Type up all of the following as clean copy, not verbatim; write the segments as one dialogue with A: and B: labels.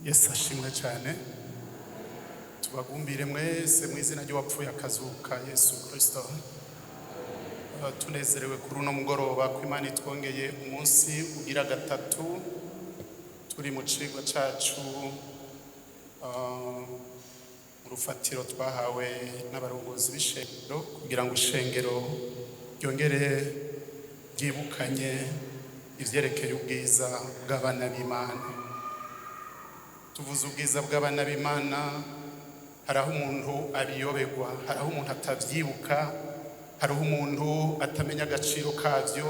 A: Yesu ashimwe cyane. Tubagumbire mwese mu izina ry'uwapfuye akazuka Yesu Kristo. Tunezerewe kuri uno mugoroba ko Imana itwongeye umunsi ugira gatatu turi mu cigwa cacu mu rufatiro twahawe n'abarongozi b'ishengero kugira ngo ishengero ryongere ryibukanye ivyerekeye ubwiza bw'abana b'Imana. Tuvuze ubwiza bw'abana b'Imana, haraho umuntu abiyoberwa, haraho umuntu atavyibuka, hariho umuntu atamenya agaciro kavyo.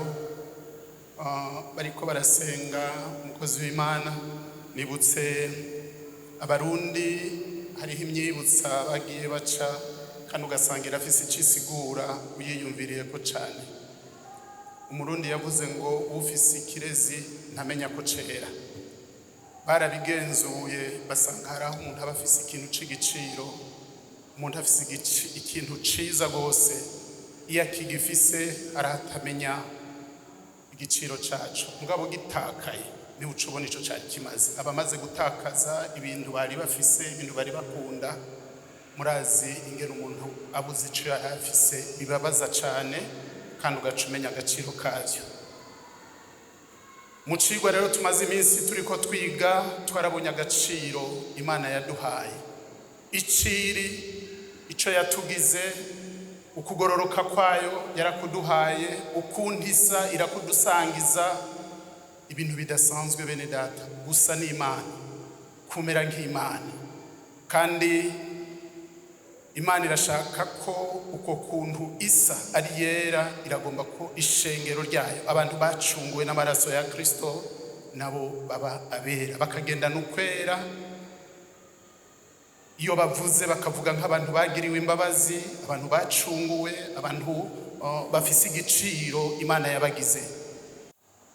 A: Bariko barasenga umukozi w'Imana, nibutse abarundi hariho imyibutsa bagiye baca kandi ugasanga irafise icisigura uyiyumviriye ko cane. Umurundi yavuze ngo ufise ikirezi ntamenya ko cera. Barabigenzuye basanga haraho umuntu aba afise ikintu c'igiciro, umuntu afise ikintu ciza gose, iyo akigifise aratamenya igiciro cacu. Mugabo gitakaye ni ucubona ico cari kimaze. Abamaze gutakaza ibintu bari bafise, ibintu bari bakunda, murazi ingene umuntu abuze ico yari afise bibabaza cane kandi ugacumenya agaciro kavyo. Mu cigwa rero tumaze iminsi turiko twiga, twarabonye agaciro Imana yaduhaye, iciri ico yatugize, ukugororoka kwayo yarakuduhaye, ukuntisa irakudusangiza, ibintu bidasanzwe bene data. Gusa n'Imana, kumera nk'Imana, kandi Imana irashaka ko uko kuntu isa ari yera, iragomba ko ishengero ryayo, abantu bacunguwe n'amaraso ya Kristo, nabo baba abera, bakagenda n'ukwera. Iyo bavuze bakavuga nk'abantu bagiriwe imbabazi, abantu bacunguwe, abantu bafise igiciro Imana yabagize.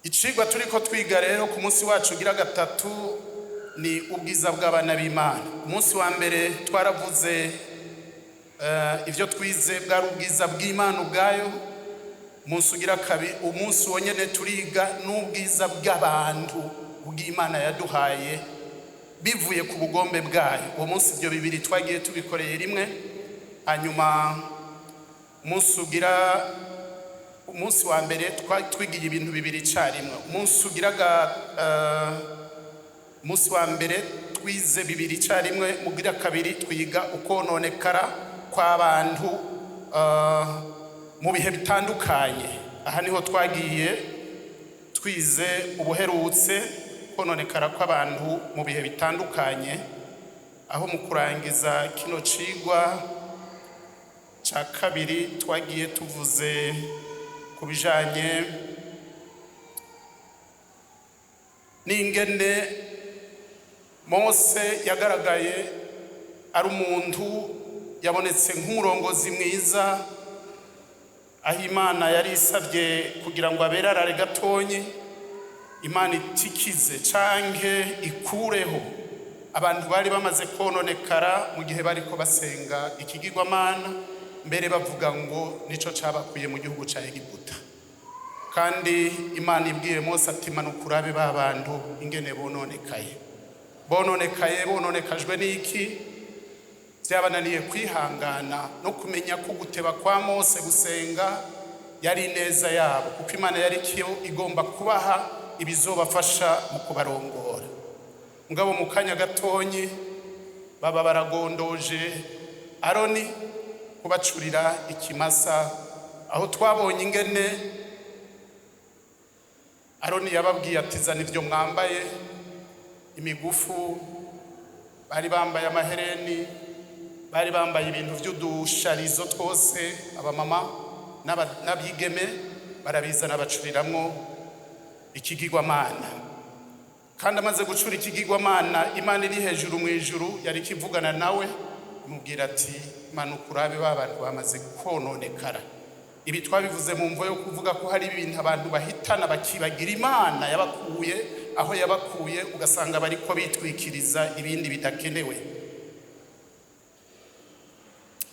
A: Icigwa turiko twiga rero ku munsi wacu ugira gatatu ni ubwiza bw'abana b'Imana. Umunsi wa mbere twaravuze ivyo twize bwari ubwiza bw'Imana ubwayo. Umunsi ugira kabiri, umunsi wonyene turiga n'ubwiza bw'abantu bw'Imana yaduhaye bivuye ku bugombe bwayo. Uwo munsi ivyo bibiri twagiye tubikoreye rimwe. Hanyuma umunsi wa mbere twigiye ibintu bibiri carimwe. Umunsi wa mbere twize bibiri carimwe, mugira kabiri twiga ukononekara kw'abantu mu bihe bitandukanye. Aha niho twagiye twize ubuherutse kononekara kw'abantu mu bihe bitandukanye, aho mu kurangiza kino cigwa ca kabiri twagiye tuvuze ku bijanye n'ingene Mose yagaragaye ari umuntu yabonetse nk'umurongozi mwiza, aho Imana yari isabye kugira ngo aberarare gatonyi, Imana itikize canke ikureho abantu bari bamaze kononekara mu gihe bariko basenga ikigirwamana, mbere bavuga ngo nico cabakuye mu gihugu ca Egiputa. Kandi Imana ibwiye Mose ati manuka urabe ba bantu ingene bononekajwe n'iki? Vyabananiye kwihangana no kumenya ko guteba kwa Mose gusenga yari neza yabo, kuko Imana yari igomba kubaha ibizobafasha mu kubarongora. Mugabo mu kanya gatonyi baba baragondoje Aroni kubacurira ikimasa, aho twabonye ingene Aroni yababwiye ati zana ivyo mwambaye imigufu. Bari bambaye amahereni, bari bambaye ibintu vy'udusharizo twose, abamama n'abigeme barabizana bacuriramwo ikigirwamana. Kandi amaze gucura ikigirwamana, Imana iri hejuru mw'ijuru yari kivugana nawe, imubwira ati manuka urabe ba bantu bamaze kononekara. Ibi twabivuze mu mvo yo kuvuga ko hari ibintu abantu bahitana bakibagira Imana yabakuye aho yabakuye, ugasanga bariko bitwikiriza ibindi bidakenewe.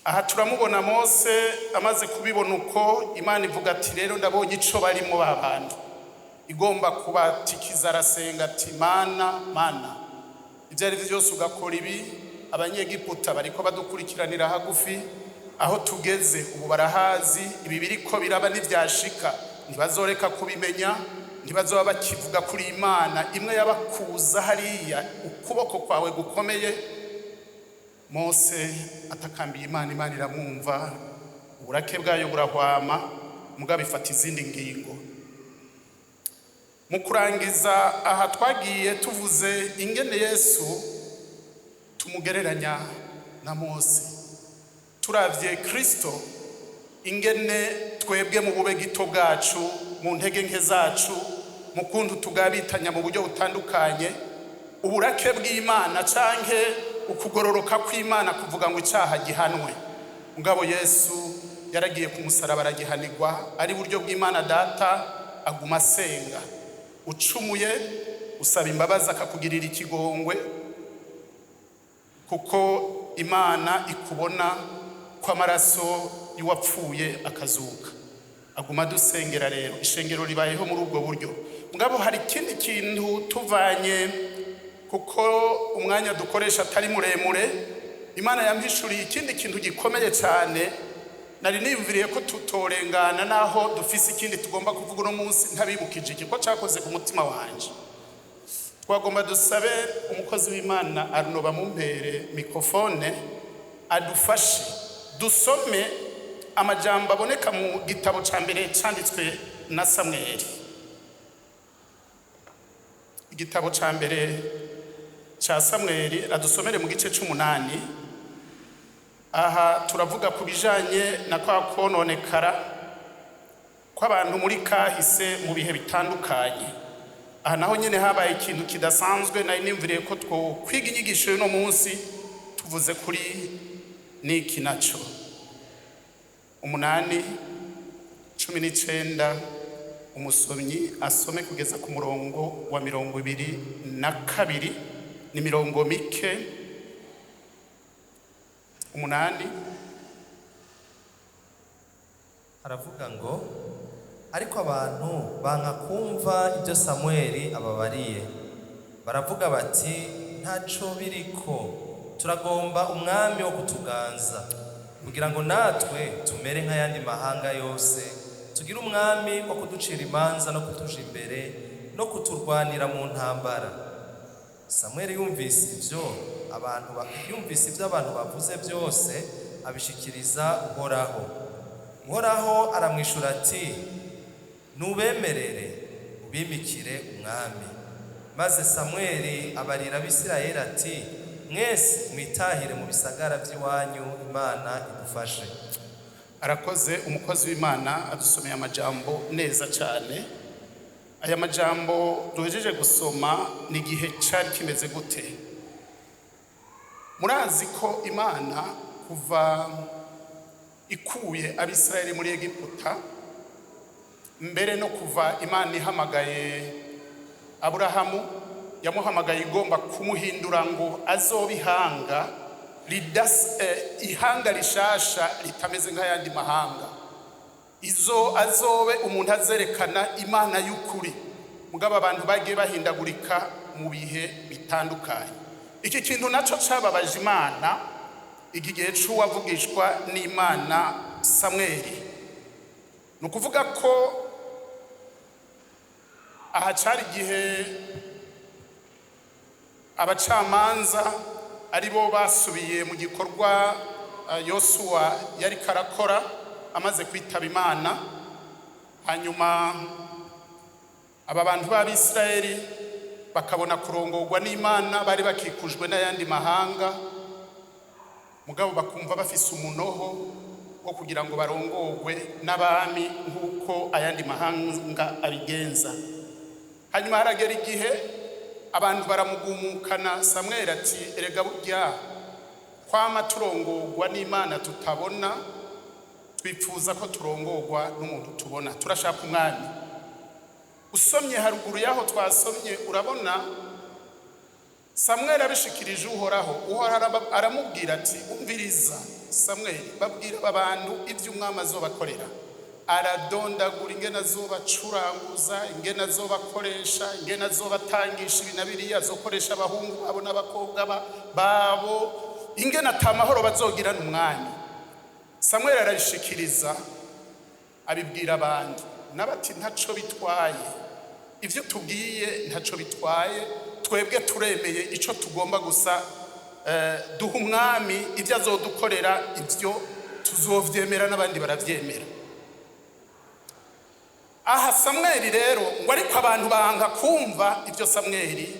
A: Aha turamubona Mose amaze kubibona uko, Imana ivuga ati rero ndabonye ico barimo ba bantu, igomba kubatikiza arasenga ati mana ibyo ari byo byose ugakora ibi, abanyegiputa bariko badukurikiranira hagufi, aho tugeze ubu barahazi, ibi biriko biraba n'ivyashika ntibazoreka kubimenya, ntibazoba bakivuga kuri Imana imwe yabakuza hariya ukuboko kwawe gukomeye. Mose atakambiye Imana, Imana iramwumva, uburake bwayo burahwama, mugabo ifata izindi ngingo. Mu kurangiza aha twagiye tuvuze ingene Yesu tumugereranya na Mose. Turavye Kristo ingene twebwe mu bube gito bwacu, mu ntege nke zacu, mu kuntu tugabitanya mu buryo butandukanye, uburake bw'Imana canke ukugororoka kw'Imana kuvuga ngo icyaha gihanwe. Mugabo Yesu yaragiye ku musaraba aragihanirwa, ari buryo bw'Imana Data, aguma asenga. Ucumuye usaba imbabazi akakugirira ikigongwe, kuko Imana ikubona ko amaraso y'uwapfuye akazuka. Aguma dusengera rero, ishengero ribayeho muri ubwo buryo. Mugabo hari ikindi kintu tuvanye, kuko umwanya dukoresha atari muremure, Imana yampishuriye ikindi kintu gikomeye cyane. Nari niyumviriye ko tutorengana naho dufise ikindi tugomba kuvuga uno munsi ntabibukije ko cyakoze ku mutima wanje. Twagomba dusabe umukozi w'Imana Arno bamumpere mikrofone adufashe dusome amajambo aboneka mu gitabo ca mbere cyanditswe na Samweli. Igitabo ca mbere cha Samweli adusomere mu gice c'8. Aha turavuga ku bijanye na kwa kononekara kw'abantu muri kahise mu bihe bitandukanye. Aha naho nyene habaye ikintu kidasanzwe, nari nimviriye ko kwiga inyigisho y'uno munsi tuvuze kuri niki naco. 8:19 umusomyi asome kugeza ku murongo wa 22 ni mirongo mike. 8
B: aravuga ngo, ariko abantu banka kumva ibyo Samweli ababariye, baravuga bati ntaco biriko, turagomba umwami wo kutuganza, kugira ngo natwe tumere nk'ayandi mahanga yose, tugire umwami wo kuducira imanza no kutuja imbere no kuturwanira mu ntambara. Samweli yumvise ibyo abantu bavuze byose, abishikiriza Uhoraho. Uhoraho aramwishura ati, nubemerere ubimikire umwami. Maze Samweli abarira Abisirayeli ati, mwese mwitahire mu bisagara by'iwanyu, Imana idufashe.
A: Arakoze umukozi w'Imana adusomeye amajambo neza cyane. Aya majambo duhejeje gusoma ni gihe cyari kimeze gute? Murazi ko Imana kuva ikuye Abisirayeli muri Egiputa, mbere no kuva Imana ihamagaye Aburahamu, yamuhamagaye igomba kumuhindura ngo azobihanga ihanga rishasha ritameze nk'ayandi mahanga. Azobe umuntu azerekana Imana y'ukuri. Mugabo abantu bagiye bahindagurika mu bihe bitandukanye. Iki kintu naco cababaje Imana igihe c'uwavugishwa n'Imana Samweli. Nukuvuga ko aha cari igihe abacamanza aribo basubiye mu gikorwa Yosuwa yari karakora amaze kwitaba Imana. Hanyuma aba bantu b'Abisirayeli bakabona kurongorwa n'Imana, bari bakikujwe n'ayandi mahanga, mugabo bakumva bafise umunoho wo kugira ngo barongorwe n'abami nk'uko ayandi mahanga abigenza. Hanyuma haragera igihe abantu baramugumukana. Samweli ati, erega burya kwama turongorwa n'Imana tutabona, twipfuza ko turongorwa n'umuntu tubona, turashaka umwami. Usomye haruguru yaho twasomye urabona Samweli abishikirije Uhoraho. Uhoraho aramubwira ati, umviriza Samweli, babwira abantu ibyo umwami azobakorera. aradondagura ingene azobacuranguza, ingene azobakoresha, ingene azobatangisha ibinabiriya, azokoresha abahungu babo n'abakobwa babo, ingene atamahoro bazogirana umwanya. Samweli arabishikiriza abibwira abandi n'abati ntaco bitwaye, ivyo tubwiye ntaco bitwaye, twebwe turemeye ico tugomba gusa duha umwami ivyo azodukorera, ivyo tuzovyemera n'abandi baravyemera. Aha Samweli rero ngo ariko abantu banga kumva ivyo Samweli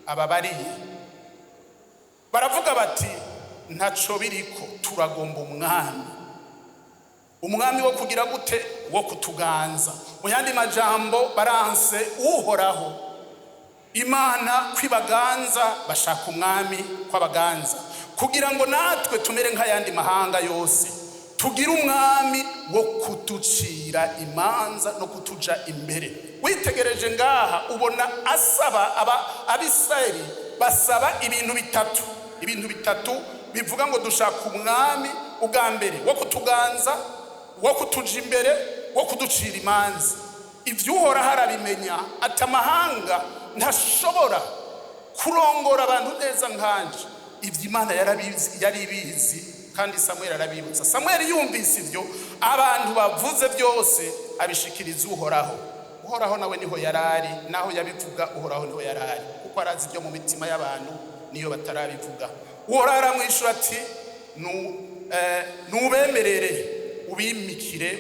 A: ababariye, baravuga bati ntaco biriko, turagomba umwami wo kugira gute, wo kutuganza. Mu yandi majambo baranse uhoraho, Imana kwibaganza, bashaka umwami kwabaganza, kugira ngo natwe tumere nk'ayandi mahanga yose, tugira umwami wo kuducira imanza no kutuja imbere. Witegereje ngaha ubona asaba abisirayeli basaba ibintu bitatu bivuga ngo dushaka umwami ubwa mbere wo kutuganza, wo kutuja imbere, wo kuducira imanza. Ivyo uhoraho arabimenya, ati amahanga ntashobora kurongora abantu neza nkanje. Ivyo Imana yari ibizi, kandi Samweli arabibutsa. Samweli yumvise ivyo abantu bavuze byose abishikiriza uhoraho. Uhoraho nawe niho yarari, naho yabivuga uhoraho niho yarari, kuko arazi ibyo mu mitima y'abantu niyo batarabivuga. Uhoraho aramwishura ati nubemerere ubimikire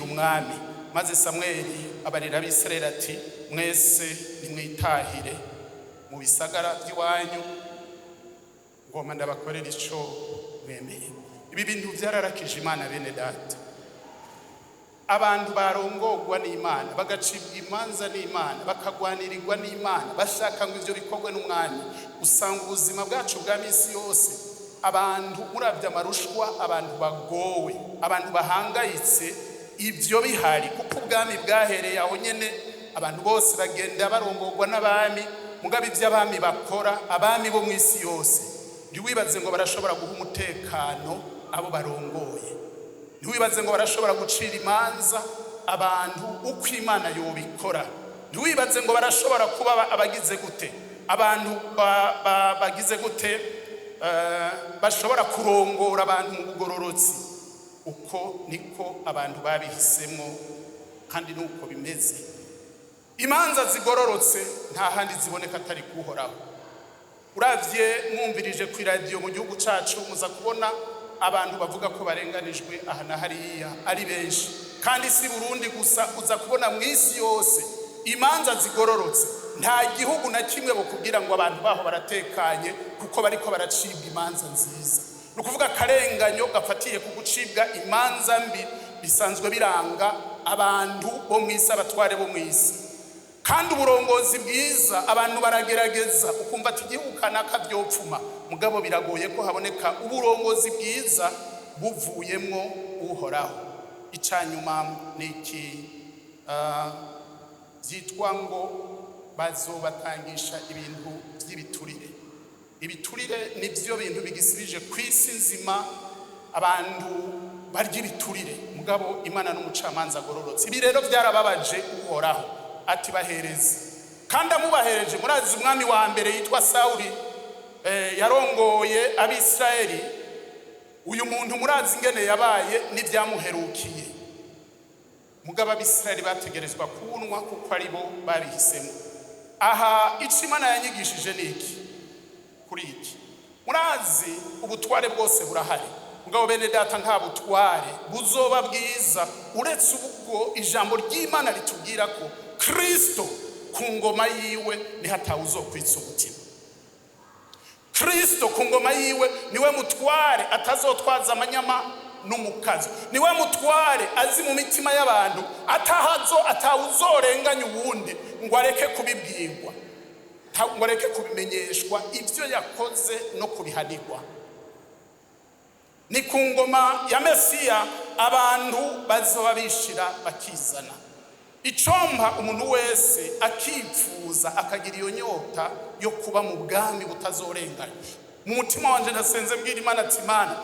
A: umwami. Maze Samweli abarira abisirayeli ati mwese nimwitahire mu bisagara by'iwanyu, ngoma ndabakorera ico mwemeye. Ibi bintu byararakije Imana bene data. Abantu barongorwa n'Imana, bagacibwa imanza n'Imana, bakagwanirirwa n'Imana, bashaka ngo ivyo bikorwe n'umwami. Usanga ubuzima bwacu bwa misi yose abantu muravya amarushwa, abantu bagowe, abantu bahangayitse, ivyo bihari kuko ubwami bwahereye aho nyene. Abantu bose bagenda barongorwa n'abami, mugabe ivy'abami bakora, abami bo mwisi yose. Ntiwibaze ngo barashobora guha umutekano abo barongoye, ntiwibaze ngo barashobora gucira imanza abantu uko Imana yobikora, ntiwibaze ngo barashobora kuba abagize gute, abantu bagize gute, bashobora kurongora abantu mu bugororotsi. Uko niko abantu babihisemo, kandi nuko bimeze. Imanza zigororotse nta handi ziboneka atari kuhoraho. Uravye mwumvirije ku radio mu gihugu cacu, muza kubona abantu bavuga ko barenganijwe aha na hariya ari benshi, kandi si Burundi gusa, uza kubona mwisi yose imanza zigororotse. Nta gihugu na kimwe bo kugira ngo abantu baho baratekanye, kuko bariko baracibwa imanza nziza. Nukuvuga karenganyo gafatiye ku gucibwa imanza mbi bisanzwe biranga abantu bo mwisi, abatware bo mwisi. Kandi uburongozi bwiza abantu baragerageza, ukumva ati igihugu kanaka byopfuma, mugabo biragoye ko haboneka uburongozi bwiza buvuyemwo uhoraho. Icanyuma niki byitwa ngo bazobatangisha ibintu by'ibiturire. Ibiturire nivyo bintu bigisirije kwisi nzima, abantu barya ibiturire, mugabo Imana n'umucamanza agororotse. Ibi rero byarababaje uhoraho, ati bahereze. Kandi amubahereje, murazi umwami wa mbere yitwa Sauli yarongoye abisirayeli. Uyu muntu murazi ingene yabaye n'ivyamuherukiye, mugabo abisirayeli bategerezwa kunwa kuko ari bo babihisemo. Aha ico Imana yanyigishije niki kuri iki? Murazi ubutware bwose burahari, mugabo bene data nta butware buzoba bwiza uretse ubwo ijambo ry'Imana ritubwira ko Kristo ku ngoma yiwe ni hatawe uzokwitsa umutima. Kristo ku ngoma yiwe niwe mutware atazotwaza amanyama n'umukazo, niwe mutware azi mu mitima y'abantu, atawuzorenganya uwundi ngo areke kubibwirwa, ngo areke kubimenyeshwa ivyo yakoze no kubihanirwa. Ni ku ngoma ya Mesiya abantu bazoba bishira bakizana. Icompa umuntu wese akipfuza akagira iyo nyota yo kuba mu bwami butazorenganya. Mu mutima wanje nasenze mbwira Imana ati Imana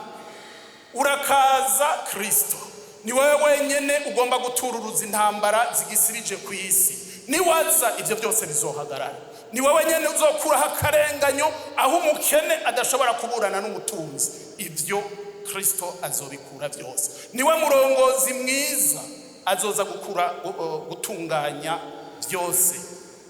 A: urakaza Kristo, ni wowe wenyene ugomba gutururuza intambara zigisibije ku isi. Niwaza ibyo byose bizohagarara. Ni wowe nyene uzokuraho akarenganyo aho umukene adashobora kuburana n'umutunzi. Ibyo Kristo azobikura byose. Niwe murongozi mwiza azoza gutunganya byose.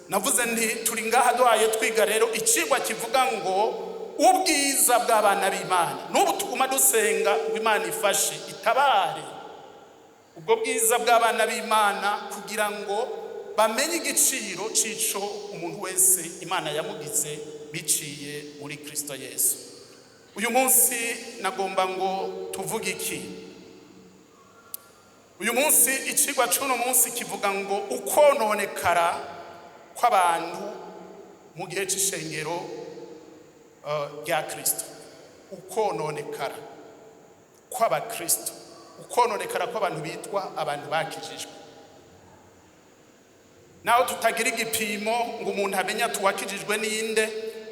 A: Navuze nti turi ngaha duhaye twiga rero icigwa kivuga ngo ubwiza bw'abana b'Imana. N'ubu tuguma dusenga ngo Imana ifashe itabare ubwo bwiza bw'abana b'Imana kugira ngo bamenye igiciro cico umuntu wese Imana yamugize biciye muri Kristo Yesu. Uyu munsi nagomba ngo tuvuge iki? Uyu munsi icigwa c'uno munsi kivuga ngo ukononekara kw'abantu mu gihe c'ishengero rya Kristo. Ukononekara kw'abakristo, ukononekara kw'abantu bitwa abantu bakijijwe. Naho tutagira igipimo ngo umuntu amenya tuwakijijwe ninde,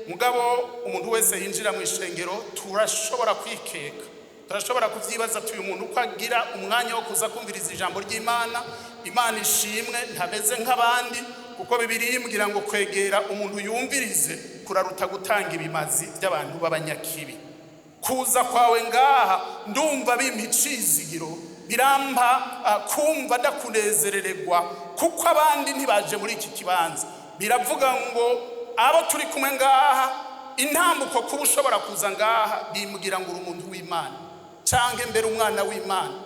A: mugabo umuntu wese yinjira mu ishengero turashobora kwikeka, turashobora kuvyibaza uyu muntu uko agira umwanya wo kuza kumviriza ijambo ry'Imana. Imana ishimwe ntameze nk'abandi, kuko Bibiliya imbwira ngo kwegera umuntu yumvirize kuraruta gutanga ibimazi by'abantu b'abanyakibi. Kuza kwawe ngaha ndumva bimpa icizigiro, birampa kumva ndakunezerererwa, kuko abandi ntibaje muri iki kibanza. Biravuga ngo abo turi kumwe ngaha intambuko kuba ushobora kuza ngaha bimbwira ngo uri umuntu w'Imana canke mbere umwana w'Imana.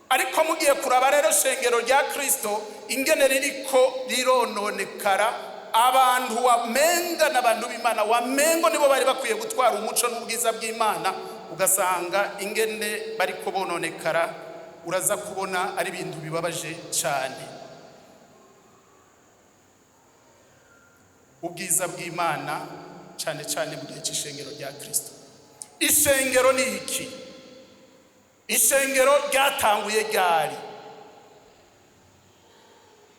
A: Ariko mugiye kuraba rero shengero rya Kristo ingene ririko rirononekara, abantu wamenga n'abantu b'Imana wamengo nibo bari bakwiye gutwara umuco n'ubwiza bw'Imana, ugasanga ingene bariko bononekara, uraza kubona ari ibintu bibabaje cyane. Ubwiza bw'Imana cyane cyane mu gihe cy'ishengero rya Kristo. Ishengero ni iki? Ishengero ryatanguye ryari?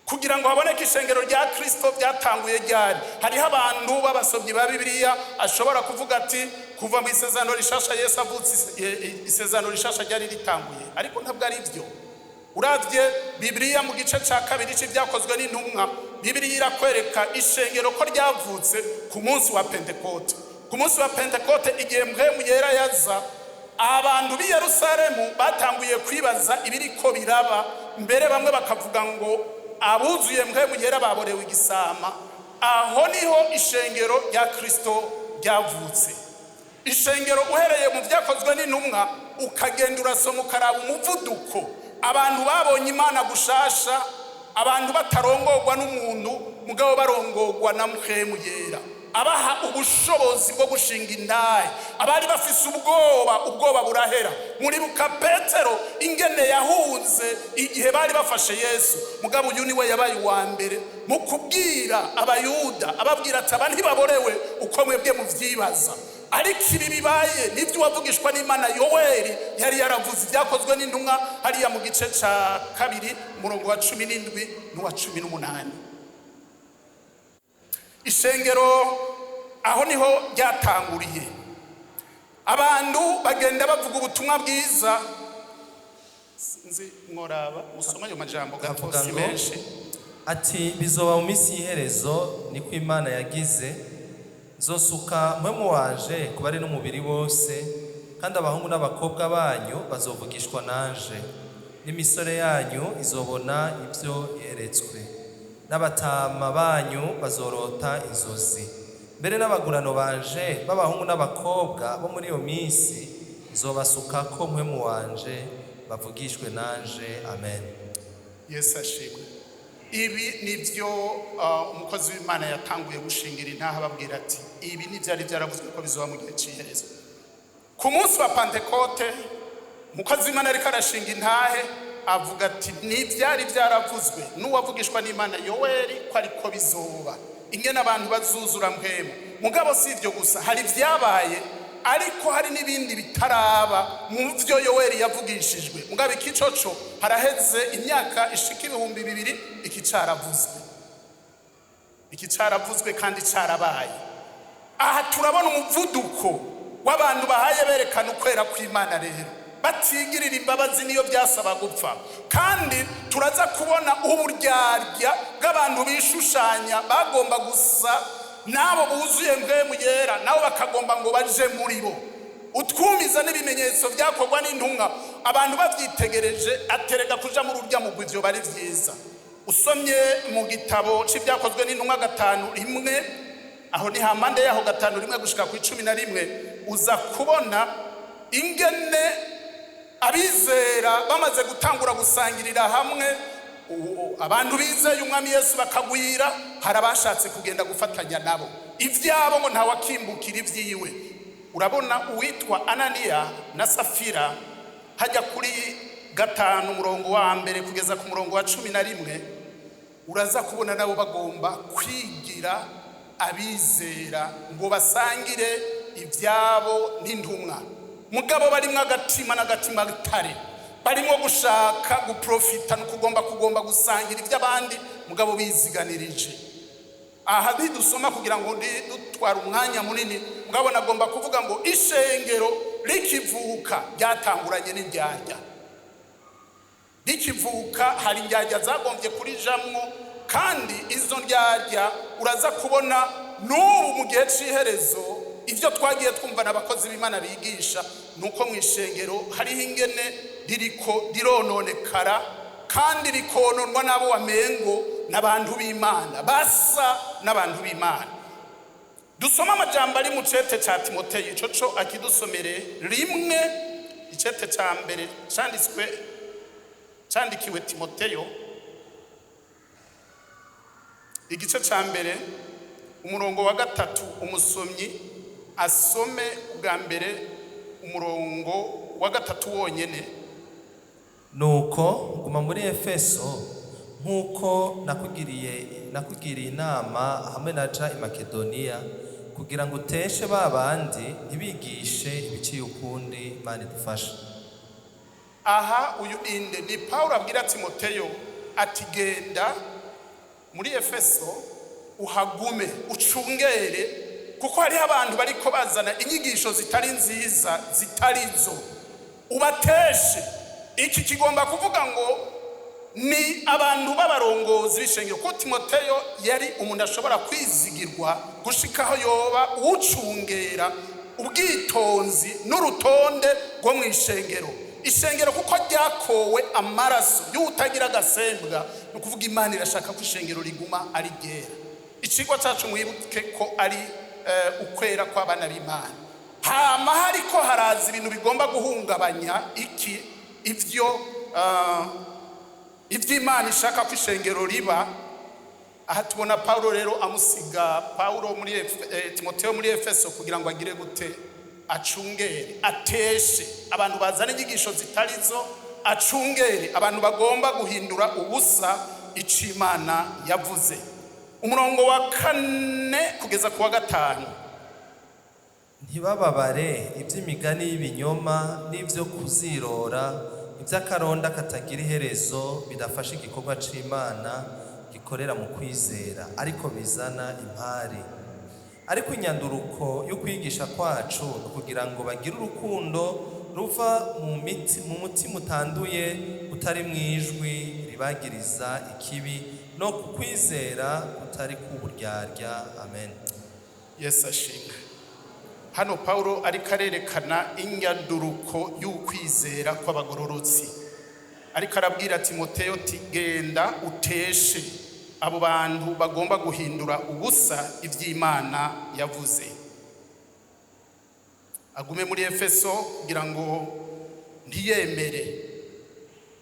A: Kugira ngo haboneke ishengero rya Kristo byatanguye ryari? Hariho abantu b'abasomyi ba Bibiliya ashobora kuvuga ati kuva mu isezerano rishasha Yesu avutse isezerano rishasha ryari ritanguye, ariko ntabwo ari byo. Uravye Bibiliya mu gice ca 2 c'ibyakozwe n'intumwa, Bibiliya irakwereka ishengero ko ryavutse ku munsi wa Pentekote. Ku munsi wa Pentekote igihe mpwemu yera yaza, abantu b'i Yerusalemu batanguye kwibaza ibiriko biraba, mbere bamwe bakavuga ngo abuzuye mpwemu yera baborewe igisama. Aho niho ishengero rya Kristo ryavutse. Ishengero uhereye mu byakozwe n'intumwa ukagenda urasoma ukaraba umuvuduko, abantu babonye Imana gushasha, abantu batarongorwa n'umuntu mugabo barongorwa na mpwemu yera, abaha ubushobozi bwo gushinga intahe. Abari bafise ubwoba burahera. Muribuka Petero ingene yahunze igihe bari bafashe Yesu, mugabo uyu niwe yabaye uwa mbere mu kubwira abayuda, ababwira ati aba ntibaborewe uko mwebwe muvyibaza. Ariko ibi bibaye nibyo wavugishwa n'Imana Yoweli yari yaravuze. Ibyakozwe n'intumwa hariya mu gice ca 2 umurongo wa 17 n'uwa 18. Ishengero aho niho ryatanguriye. Abantu bagenda bavuga ubutumwa bwiza. Sinzi mworaba musoma ayo majambo gatosi menshi.
B: Ati bizoba mu minsi y'iherezo niko Imana yagize, zosuka mpwemu wanje ku bari n'umubiri wose, kandi abahungu n'abakobwa banyu bazovugishwa nanje, n'imisore yanyu izobona ibyo yeretswe, n'abatama banyu bazorota inzozi, mbere n'abagurano banje b'abahungu n'abakobwa bo muri iyo minsi nzobasukako mpwemu wanje bavugishwe nanje. Amen.
A: Yesu ashimwe. Ibi nibyo umukozi w'Imana yatanguye gushingira intaha babwira ati ibi nivyari byaravuzwe ko bizoba mu gihe cy'iherezo. Ku munsi wa Pentekote umukozi w'Imana ariko arashinga intahe avuga ati nivyari byaravuzwe n'uwavugishwa n'Imana Yoweli ko ariko bizoba, ingene abantu bazuzura mpwemu. Mugabo si ivyo gusa, hari vyabaye ariko hari n'ibindi bitaraba mu vyo Yoweli yavugishijwe. Mugabo ikicoco haraheze imyaka ishika 2000 ikicaravuzwe kandi carabaye. Aha turabona umuvuduko w'abantu bahaye berekana ukwera kw'Imana. Rero batigirira imbabazi niyo byasaba gupfa. Kandi turaza kubona uburyarya bw'abantu bishushanya bagomba gusa nabo buzuye mpwemu yera, nabo bakagomba ngo baje muri bo. Utwumiza n'ibimenyetso byakorwa n'intumwa, abantu bavyitegereje aterega kuja muri urya mugwi, ivyo bari vyiza. Usomye mu gitabo c'ibyakozwe n'intumwa 5:1, aho ni hampande yaho 5:1 gushika ku 11, uza kubona ingene abizera bamaze gutangura gusangirira hamwe. Abantu bizeye umwami Yesu bakagwira, harabashatse kugenda gufatanya nabo ivyabo ngo ntawakimbukira ivyiwe. Urabona uwitwa Ananiya na Safira hajya kuri 5 umurongo wa mbere kugeza ku murongo wa 11, uraza kubona nabo bagomba kwigira abizera ngo basangire ivyabo n'intumwa. Mugabo barimwe agatima n'agatima tare, barimo gushaka guprofita no kugomba gusangira iby'abandi, mugabo biziganirije. Aha bidusoma kugira ngo dutwara umwanya munini, mugabo nagomba kuvuga ngo ishengero rikivuka ryatanguranye n'indyarya. Rikivuka hari indyarya zagombye kuri jamwo, kandi izo ndyarya uraza kubona n'ubu mu gihe c'iherezo ivyo twagiye twumva n'abakozi b'Imana bigisha, nuko mu ishengero hariho ingene ririko rirononekara, kandi rikononwa n'abo wamengo n'abantu b'Imana, basa n'abantu b'Imana. Dusoma amajambo ari mu cete ca Timoteyo, ico akidusomere rimwe, icete ca mbere candikiwe Timoteyo, igice ca mbere umurongo wa 3, umusomyi asome ubwa mbere umurongo wa 3 wonyene.
B: Nuko guma muri Efeso nkuko nakugiriye inama hamwe naja i Makedoniya, kugira ngo uteshe babandi ntibigishe ibiciye ukundi. Imana idufashe.
A: Aha uyu inde ni Paulo abwira Timoteyo ati genda muri Efeso uhagume ucungere, kuko hari abantu bariko bazana inyigisho zitari nziza zitarizo, ubateshe. Iki kigomba kuvuga ngo ni abantu b'abarongozi b'ishengero, ko Timoteyo yari umuntu ashobora kwizigirwa gushikaho yoba ucungera ubwitonzi n'urutonde rwo mu ishengero. Ishengero kuko ryakowe amaraso y'utagira agasembwa, no kuvuga Imana irashaka ko ishengero riguma ari ryera. Icigwa cyacu mwibuke ko ari ukwera kw'abana b'Imana. Hama hariko haraza ibintu bigomba guhungabanya ivy'Imana ishaka ko ishengero riba. Aha tubona Paulo rero amusiga muri Timoteyo muri Efeso kugira ngo agire gute, acungere, ateshe abantu bazana inyigisho zitarizo, acungere abantu bagomba guhindura ubusa ic'Imana yavuze. Umurongo wa 4 kugeza ku wa 5,
B: ntibababare iby'imigani y'ibinyoma n'ibyo kuzirora, iby'akaronda katagira iherezo bidafasha igikorwa c'Imana gikorera mu kwizera, ariko bizana impari. Ariko inyanduruko yo kwigisha kwacu kugira ngo bagire urukundo ruva mu mutima utanduye, utari mwijwi ribagiriza ikibi, no kukwizera utari kuburyarya. Amen.
A: Yesu ashimwe. Hano Paulo ariko arerekana inyanduruko y'ukwizera kw'abagororotsi, ariko arabwira Timoteyo ati genda uteshe abo bantu bagomba guhindura ubusa ivy'Imana yavuze. Agume muri Efeso kugira ngo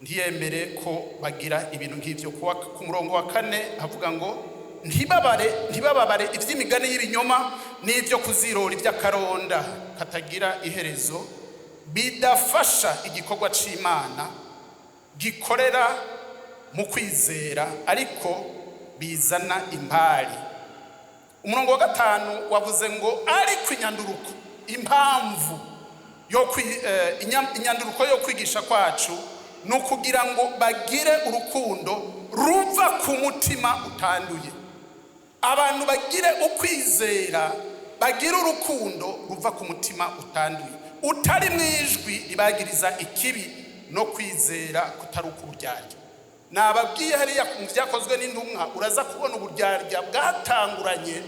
A: ntiyemere ko bagira ibintu nk'ivyo. Ku murongo wa 4 havuga ngo ntibababare ivy'imigani y'ibinyoma n'ivyo kuzirora ivy'akaronda katagira iherezo, bidafasha igikorwa c'Imana gikorera mu kwizera, ariko bizana impari. Umurongo wa 5 wavuze ngo ariko inyanduruko, impamvu inyanduruko yo kwigisha kwacu no kugira ngo bagire urukundo ruva ku mutima utanduye. Abantu bagire ukwizera, bagire urukundo ruva ku mutima utanduye. utari mwijwi ribagiriza ikibi no kwizera kutari ukuryarya. Nababwiye hariya mu byakozwe n'intumwa uraza kubona uburyarya bwatanguranye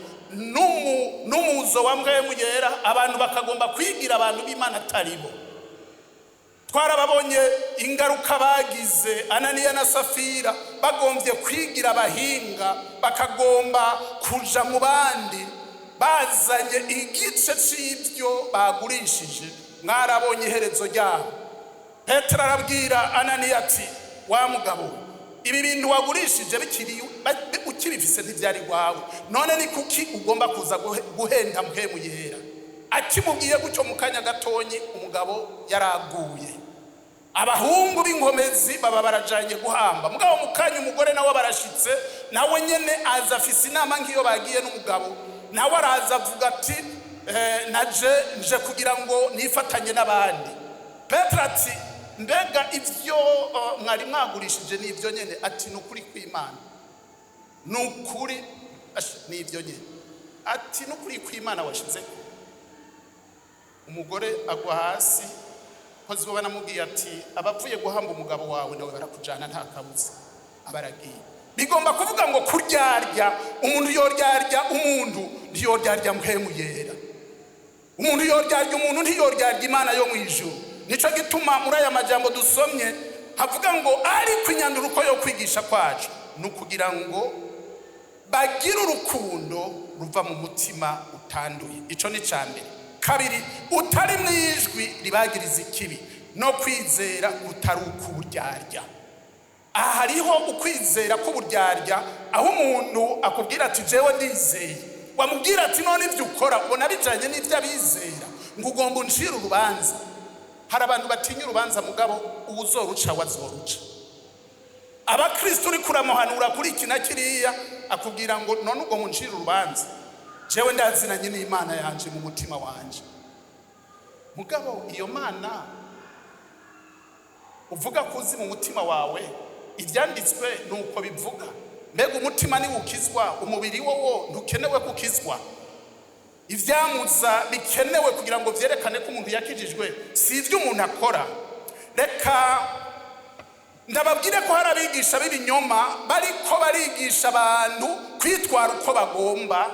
A: n'umuzo wa mpwemu yera, abantu bakagomba kwigira abantu b'Imana ataribo. Twarababonye ingaruka bagize Ananiya na Safira bagombye kwigira abahinga, bakagomba kuja mu bandi bazanye igice c'ibyo bagurishije. Mwarabonye iherezo ryabo. Petero arabwira Ananiya ati, wa mugabo, ibi bintu wagurishije bikiri ukibifise ntivyari gwawe, none ni kuki ugomba kuza guhenda mpwemu yera? Akimubwiye gucyo mu kanya gatonyi umugabo yaraguye. Abahungu b'inkomezi baba barajanye guhamba, mugabo mu kanya umugore nawe barashitse, nawe nyene aza afise inama nk'iyo bagiye n'umugabo, nawe araza avuga ati nje kugira ngo nifatanye n'abandi. Petero ati, mbega ivyo mwari mwagurishije n'ivyo nyene? Ati, nukuri kw'Imana, nukuri n'ivyo nyene. Ati, nukuri kw'Imana washize. Umugore agwa hasi, kozi bo banamubwiye ati, abavuye guhamba umugabo wawe nawe barakujana nta kabuza, abaragiye. Bigomba kuvuga ngo kuryarya, umuntu yoryarya umuntu ntiyoryarya mpwemu yera. Umuntu yoryarya umuntu ntiyoryarya Imana yo mwijuru. Nico gituma muri aya majambo dusomye havuga ngo ari kwinyanduruko yo kwigisha kwacu nukugira ngo bagira urukundo ruva mu mutima utanduye. Ico ni cambere. Kabiri, utari mwijwi ribagiriza ikibi no kwizera kutari ukuburyarya. Aha hariho ukwizera k'uburyarya, aho umuntu akubwira ati jewe ndizeye, wamubwira ati none ivyo ukora ubona bijanye n'ivyo abizera, ngo ugomba uncira urubanza. Hari abantu batinya urubanza, mugabo uwuzoruca wazoruca. Abakristo uri kuramuhanura kuri iki na kiriya akubwira ngo none ubwo muncira urubanza, jewe ndazinanye n'Imana yanje mu mutima wanje. Mugabo iyo Mana uvuga kuzi mu mutima wawe, ivyanditswe nuko bivuga. Mbega umutima ni ukizwa, umubiri wo ntukenewe kukizwa. Ivyamuza bikenewe kugira ngo vyerekane ko umuntu yakijijwe, si ivyo umuntu akora. Reka ndababwire ko hari abigisha b'ibinyoma bariko barigisha abantu kwitwara uko bagomba,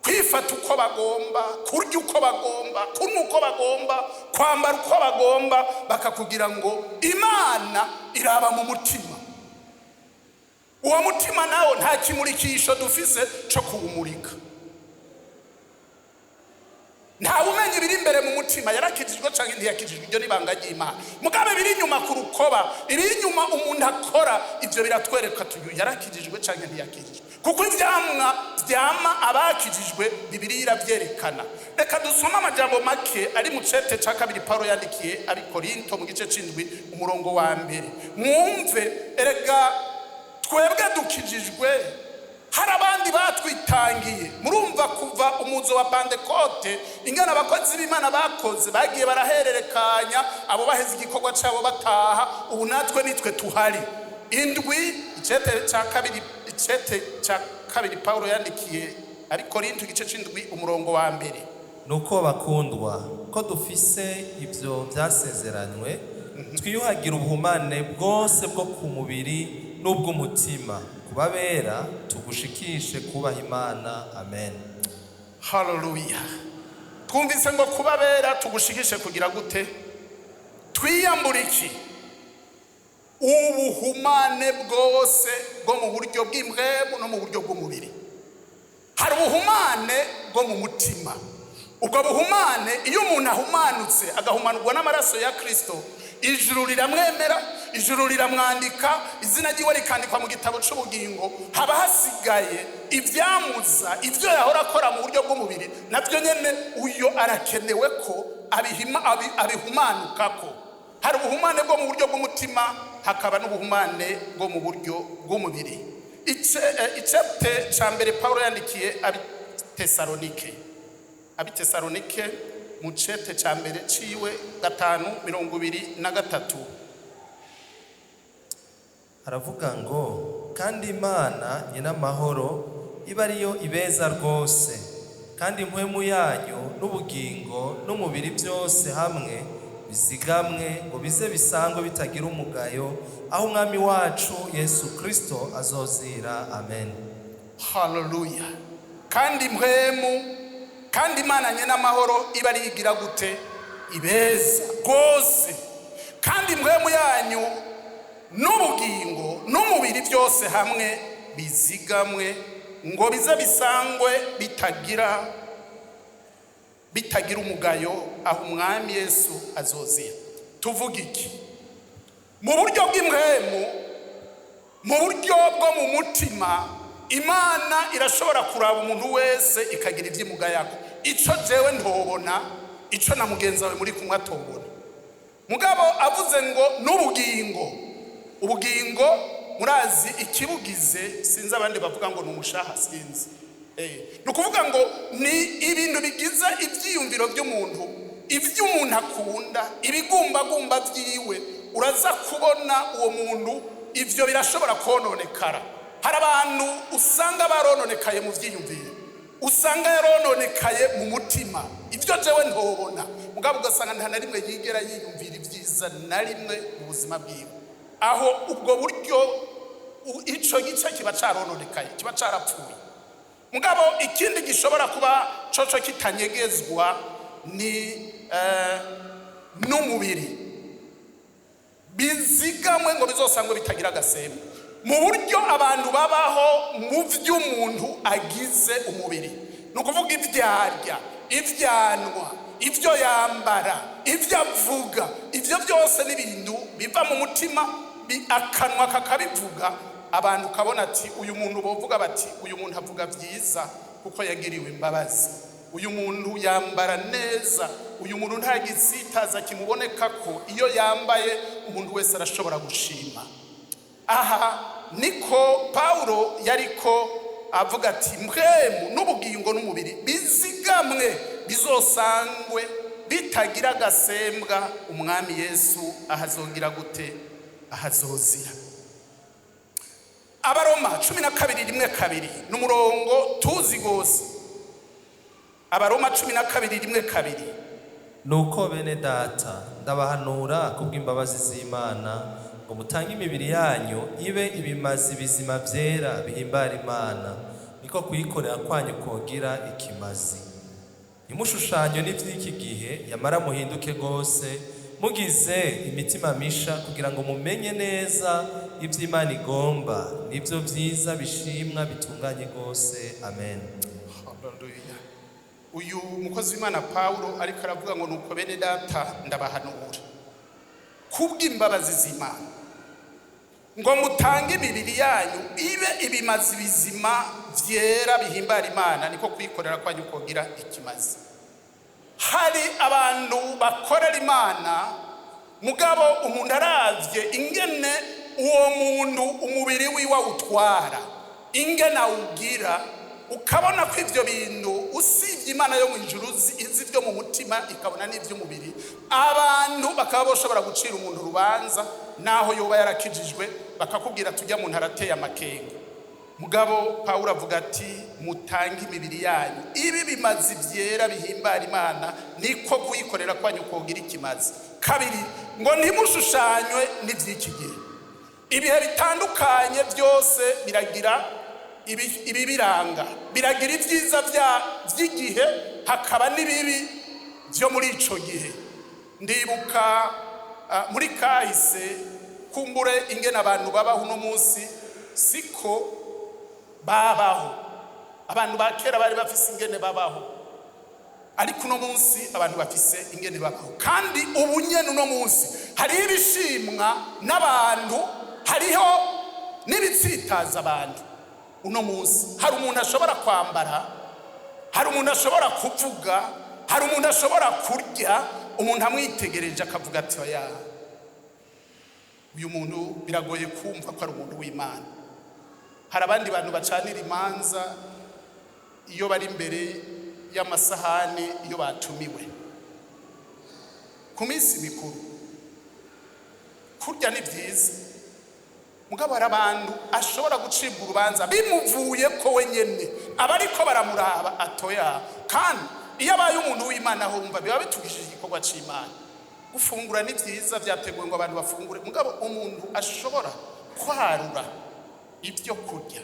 A: kwifata uko bagomba, kurya uko bagomba, kunywa uko bagomba, kwambara uko bagomba, bakakugira ngo Imana iraba mu mutima. Uwo mutima nawo nta kimurikisho dufise cyo kuwumurika. Nta umenye biri imbere mu mutima yarakijijwe canke ntiyakijijwe, ibyo nibanga ry'Imana. Mugabe biri inyuma ku rukoba, biri inyuma umuntu akora, ibyo biratwereka tuyu yarakijijwe canke ntiyakijijwe. Kuko ivyamwa vyama abakijijwe Bibiliya iravyerekana. Reka dusome amajambo make ari mu cete ca kabiri Paulo yandikiye abi Korinto mu gice c'indwi umurongo wa mbere. Mwumve, erega twebwe dukijijwe, hari abandi batwitangiye. Murumva kuva umuzo wa Pentekote ingana abakozi b'Imana bakoze, bagiye barahererekanya, abo baheze igikorwa cabo bataha, ubu natwe nitwe tuhari. Indwi icete ca kabiri Paulo yandikiye ari Korinto igice c'indwi umurongo wa mbere.
B: Nuko bakundwa, ko dufise ivyo vyasezeranywe, twiyuhagira ubuhumane bwose bwo ku mubiri n'ubw'umutima, kubabera tugushikishe kubaha Imana. Amen.
A: Hallelujah. Twumvise ngo kubabera tugushikishe kugira gute? Twiyambura iki? Ubuhumane bwose bwo mu buryo bw'impwemu no mu buryo bw'umubiri. Hari ubuhumane bwo mu mutima. Ubwo buhumane, iyo umuntu ahumanutse agahumanurwa n'amaraso ya Kristo, ijuru riramwemera, ijuru riramwandika, izina ryiwe rikandikwa mu gitabo c'ubugingo. Haba hasigaye ivyamuza, ivyo yahora akora mu buryo bw'umubiri, navyo nyene uyo arakenewe ko abihumanukako. Hari ubuhumane bwo mu buryo bw'umutima, hakaba n'ubuhumane bwo mu buryo bw'umubiri. Icete ca mbere Paulo yandikiye abi Tesalonike mu cete ca mbere ciwe 5:23
B: haravuga ngo, kandi Imana nyina amahoro iba ariyo ibeza rwose, kandi impwemu yayo n'ubugingo n'umubiri byose hamwe bizigamwe ngo bize bisangwe bitagira umugayo aho umwami wacu Yesu Kristo azozira. Amen.
A: Hallelujah. Kandi mpwemu kandi Imana nyene amahoro iba arigira gute? Ibeza rwose. Kandi mpwemu yanyu n'ubugingo n'umubiri byose hamwe bizigamwe ngo bize bisangwe bitagira umugayo aho umwami Yesu azozira. Tuvuga iki? Mu buryo bw'impwemu, mu buryo bwo mu mutima, Imana irashobora kuraba umuntu wese ikagira iby'imugayako. Ico jewe ntobona, ico na mugenzi wawe muri kumwe atobona. Mugabo avuze ngo n'ubugingo, ubugingo murazi ikibugize, sinzi abandi bavuga ngo n'umushaha, sinzi. Nukuvuga ngo ni ibintu bigize ivyiyumviro by'umuntu, ivy'umuntu akunda, ibigumbagumba vyiwe, uraza kubona uwo muntu ivyo birashobora kononekara. Hari abantu usanga barononekaye mu vyiyumviro, usanga yarononekaye mu mutima, ivyo jewe ntobona. Mugabo ugasanga nta na rimwe yigera yiyumvira ibyiza na rimwe mu buzima bwiwe. Aho ubwo buryo ico gice kiba carononekaye, kiba carapfuye. Mugabo ikindi gishobora kuba coco kitanyegezwa ni n'umubiri bizigamwe ngo bizosangwe bitagira agasembe. Mu buryo abantu babaho mu vy'umuntu agize umubiri, nukuvuga ivyarya, ivyanwa, ivyo yambara, ivyo avuga, ivyo byose n'ibintu biva mu mutima, akanwa kakabivuga. Abantu kabona ati uyu muntu bovuga bati uyu muntu avuga vyiza kuko yagiriwe imbabazi, uyu muntu yambara neza, uyu muntu nta gisitaza kimuboneka ko iyo yambaye umuntu wese arashobora gushima. Aha niko Paulo yariko avuga ati mpwemu n'ubugingo n'umubiri bizigamwe bizosangwe bitagira gasembwa umwami Yesu ahazongira gute? Ahazozira. Abaroma 12:1 n'umurongo tuzi gose. Abaroma 12:1
B: nuko bene data ndabahanura kubw'imbabazi z'Imana ngo mutange imibiri yanyu ibe ibimazi bizima vyera bihimbara Imana, niko kuyikorera kwanyu kogira ikimazi. Nimushushanyo n'ivy'iki gihe, yamara muhinduke gose mugize imitima misha kugira ngo mumenye neza ivy'Imana igomba, nivyo vyiza bishimwa bitunganye gose. Amen.
A: Hallelujah. Uyu mukozi w'Imana Paulo ariko aravuga ngo nuko bene data ndabahanura kubw'imbabazi z'Imana ngo mutange imibiri yanyu ibe ibimazi bizima vyera bihimbara Imana, niko kuyikorera kwanyu kogira ikimazi. Hari abantu bakorera Imana mugabo umuntu aravye ingene uwo muntu umubiri wiwe utwara, ingene awugira, ukabona ko ivyo bintu usivye Imana yo mu ijuru izi vyo mu mutima ikabona n'ivy'umubiri. Abantu bakaba boshobora gucira umuntu rubanza naho yoba yarakijijwe, bakakubwira tujya mu ntarateye amakenga. Mugabo Paulo avuga ati mutange imibiri yanyu ibi bimazi vyera bihimbara Imana, niko kuyikorera kwanyu kogira ikimazi. Kabiri ngo ntimushushanywe n'ivy'iki gihe. Ibihe bitandukanye byose biragira ibi biranga, biragira ivyiza vy'igihe, hakaba n'ibibi vyo muri ico gihe. Ndibuka muri kahise kumbure ingene abantu babaho uno munsi siko babaho. Abantu bakera bari bafise ingene babaho, ariko uno munsi abantu bafise ingene babaho. Kandi ubu nyene uno munsi hari ibishimwa n'abantu, hariho n'ibitsitaza abantu. Uno munsi hari umuntu ashobora kwambara, hari umuntu ashobora kuvuga, hari umuntu ashobora kurya, umuntu amwitegereje akavuga ati oya, uyu muntu biragoye kumva ko ari umuntu w'Imana. Hari abandi bantu bacanira imanza iyo bari imbere y'amasahani, iyo batumiwe ku minsi mikuru. Kurya ni byiza, mugabo hari abantu ashobora gucibwa urubanza bimuvuye ko wenyene abariko baramuraba atoya. Kandi iyo abaye umuntu w'Imana aho wumva biba bitugishije igikorwa c'Imana. Gufungura ni byiza, byateguwe ngo abantu bafungure, mugabo umuntu ashobora kwarura ibyo kurya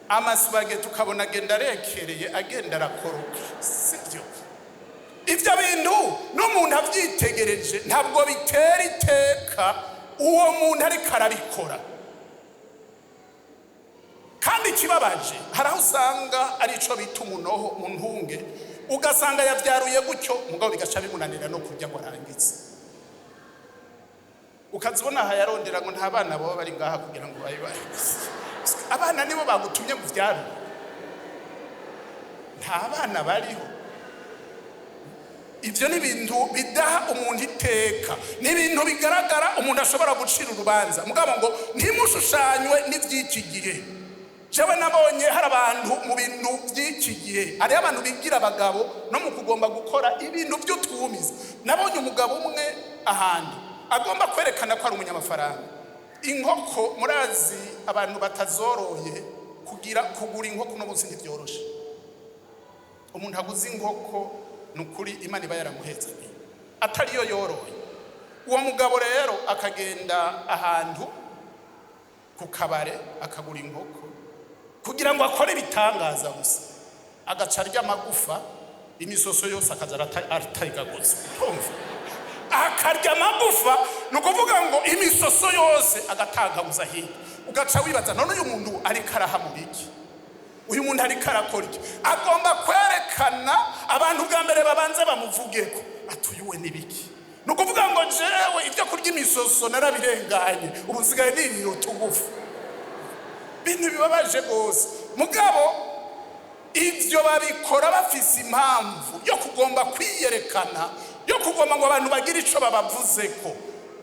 A: amasubage tukabona agenda arekereye agenda arakoroka, sibyo? Ibyo bintu n'umuntu abyitegereje ntabwo bitera iteka uwo muntu ariko arabikora. Kandi kibabaje hari aho usanga ari ico bita umunoho mu ntunge, ugasanga yabyaruye gutyo mugabo bigaca bimunanira no kurya ngo arangitse. Ukazibona aha yarondera ngo nta bana baba bari ngaha kugira ngo bayibaye. Abana nibo bagutumye mu vyaro, nta bana bariho. Ivyo ni ibintu bidaha umuntu iteka, ni ibintu bigaragara umuntu ashobora gucira urubanza, mugabo ngo ntimushushanywe n'ivy'iki gihe. Jewe nabonye hari abantu mu bintu by'iki gihe, hari abantu bigira abagabo no mu kugomba gukora ibintu by'utwumiza. Nabonye umugabo umwe ahandi agomba kwerekana ko ari umunyamafaranga. Inkoko murazi abantu batazoroye kugura inkoko no munsi ntibyoroshe. Umuntu aguze inkoko nukuri Imana iba yaramuhezanye atariyo yoroye. Uwo mugabo rero akagenda ahantu ku kabare akagura inkoko kugira ngo akore ibitangaza gusa, agaca arya amagufa, imisoso yose akaza aratayigaguza. Akarya amagufa nukuvuga ngo imisoso yose agatagaguza hirya. Ugaca wibaza none uyu muntu ariko arahamura iki? Uyu muntu ariko arakora iki? Agomba kwerekana abantu bwa mbere babanze bamuvugeko atuyuwe nibiki. Nukuvuga ngo jewe ibyo kurya imisoso narabirenganye, ubu sigaye niriro tugufu. Bintu bibabaje gose, mugabo ivyo babikora bafise impamvu yo kugomba kwiyerekana, yo kugomba ngo abantu bagira ico babavuzeko,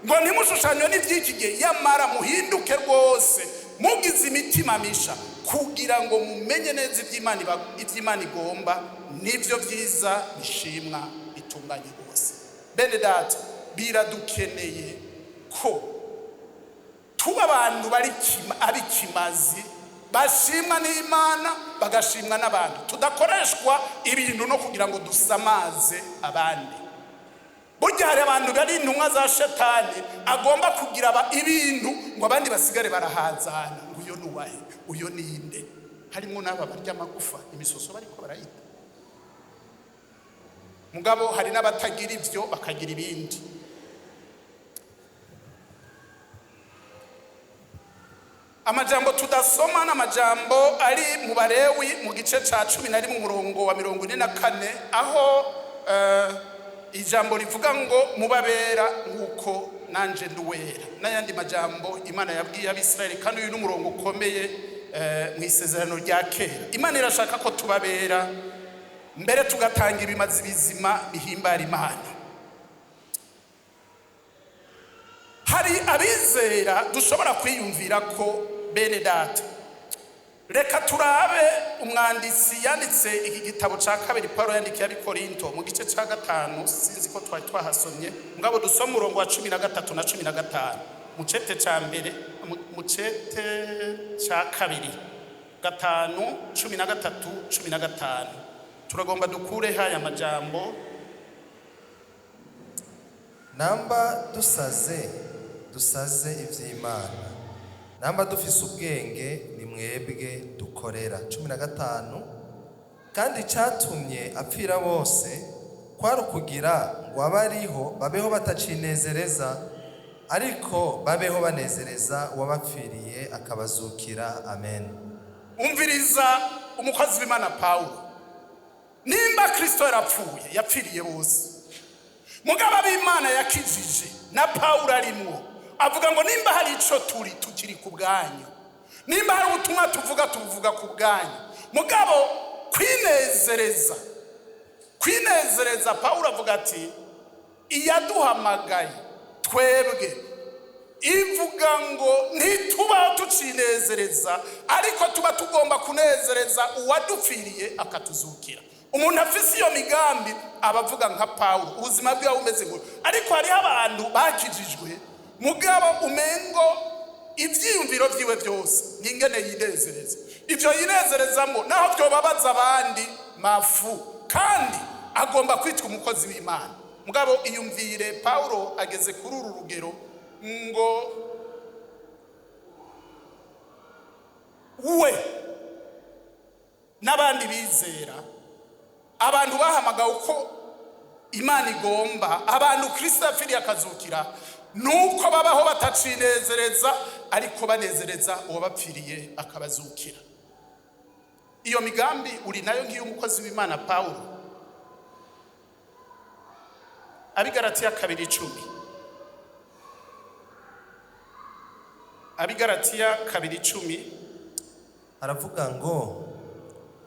A: ngo ntimushushanywe n'ivy'iki gihe, yamara muhinduke rwose mugize imitima misha kugira ngo mumenye neza ivy'Imana igomba nivyo vyiza bishimwa bitunganye rwose. Bene data, biradukeneye ko tuba abantu bari abikimazi bashimwa n'Imana bagashimwa n'abantu, tudakoreshwa ibintu no kugira ngo dusamaze abandi. Burya hari abantu bari intumwa za shetani agomba kugira ibintu ngo abandi basigare barahazana, ngo uyo nuwahe, uyo ninde. Harimo n'aba barya amagufa imisoso bariko barayita, mugabo hari n'abatagira ivyo bakagira ibindi. Amajambo tudasoma n'amajambo ari mu Barewi mu gice ca 11 mu murongo wa 44, aho ijambo rivuga ngo mubabera nkuko nanje nduwera, n'ayandi majambo Imana yabwiye Abisirayeli. Kandi uyu n'umurongo ukomeye mu isezerano rya kera. Imana irashaka ko tubabera mbere tugatanga ibimazi bizima bihimbara Imana. Hari abizera dushobora kwiyumvira ko, bene data, reka turabe umwanditsi yanditse iki gitabo ca kabiri Paulo yandikiye Abikorinto mu gice ca 5, sinzi ko twari twahasomye, mugabo dusoma umurongo wa 13 na 15 mu cete ca mbere, mu cete ca kabiri 5 13 15. Turagomba dukure haya majambo.
B: Namba dusaze ivy'Imana, namba dufise ubwenge ni mwebwe dukorera. 15. Kandi catumye apfira bose kwari ukugira ngo abariho babeho batacinezereza, ariko babeho banezereza uwabapfiriye akabazukira. Amen. Umviriza
A: umukozi w'Imana Paulo, nimba Kristo yarapfuye yapfiriye bose, mugabo ab'Imana yakijije na Paulo arimwo, avuga ngo nimba hari ico tukiri ku bwanyu, nimba hari ubutumwa tuvuga ku bwanyu, mugabo kwinezereza Paulo avuga ati iyaduhamagaye twebwe ivuga ngo ntituba tucinezereza, ariko tuba tugomba kunezereza uwadupfiriye akatuzukira. Umuntu afise iyo migambi abavuga nka Paulo, ubuzima bwe bumeze ngo, ariko hari abantu bakijijwe mugabo umengo ivyiyumviro vyiwe byose ningene yinezereza. Ivyo yinezerezamo naho byo babaza abandi mafu, kandi agomba kwitwa umukozi w'Imana. Mugabo iyumvire Paulo ageze kuri uru rugero ngo we n'abandi bizera, abantu bahamagawe uko Imana igomba, abantu Kristo yapfiriye akazukira, nuko babaho batacinezereza ariko banezereza uwabapfiriye akabazukira. Iyo migambi uri nayo ngiyo umukozi w'Imana Paulo. Abigalatiya 2:10, Abigalatiya 2:10
B: aravuga ngo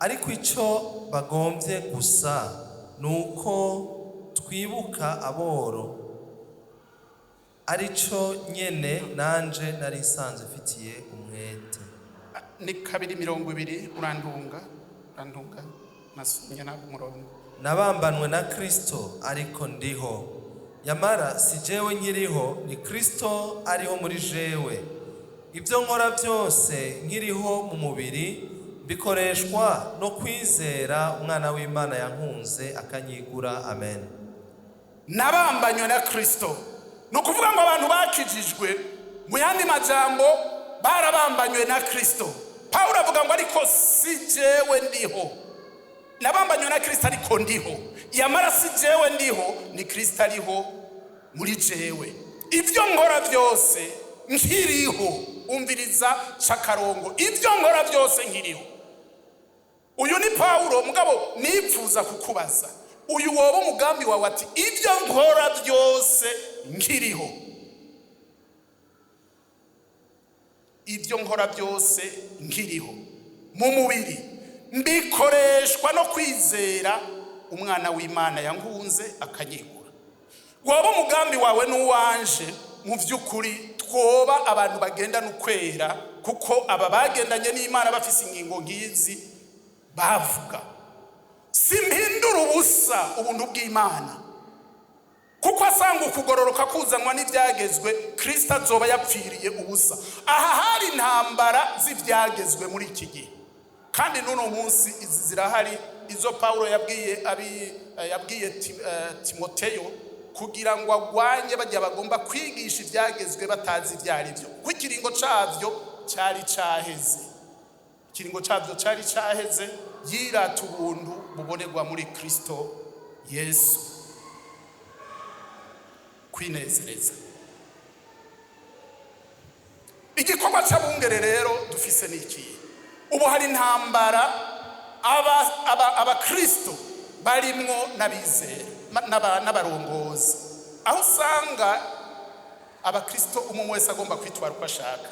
B: ariko icyo bagombye gusa nuko twibuka aboro arico nyene nanje nari nsanze mfitiye umwete.
A: Ni 2:20 urandunga nasomye nabo umurongo.
B: Nabambanwe na Kristo ariko ndiho, yamara si jewe nkiriho, ni Kristo ariho muri jewe. Ibyo nkora byose nkiriho mu mubiri bikoreshwa no kwizera umwana w'Imana yankunze akanyigura. Amen.
A: Nabambanywe na Kristo, no kuvuga ngo abantu bakijijwe, mu yandi majambo barabambanywe na Kristo. Paulo avuga ngo ariko si jewe ndiho, nabambanywe na Kristo ariko ndiho, yamara si jewe ndiho, ni Kristo ariho muri jewe. Ibyo nkora byose nkiriho, umviriza chakarongo, ibyo nkora byose nkiriho. Uyu ni Paulo. Mugabo nipfuza kukubaza, uyu woba umugambi wawe ati ibyo nkora byose nkiriho? Ibyo nkora byose nkiriho mu mubiri mbikoreshwa no kwizera umwana w'Imana yankunze akanyigura. Woba umugambi wawe n'uwanje, mu by'ukuri twoba abantu bagenda n'ukwera, kuko aba bagendanye n'Imana bafise ingingo ngizi bavuga simpindura ubusa ubuntu bw'Imana, kuko asanga ukugororoka kuzanwa n'ibyagezwe Kristo azoba yapfiriye ubusa. Aha hari intambara z'ibyagezwe muri iki gihe, kandi n'uno munsi izi zirahari, izo Paulo yabwiye Timoteyo kugira ngo agwanye bajya bagomba kwigisha ibyagezwe batazi ibyari byo, kuko ikiringo cyabyo cyari cyaheze. Ikiringo cyabyo cyari cyaheze, yirata ubuntu bubonerwa muri Kristo Yesu, kwinezereza. Igikorwa cy'abungere rero dufise niki? Ubu hari intambara Kristo barimwo n'abizera n'abarongozi, aho usanga Kristo umwe wese agomba kwitwara uko ashaka.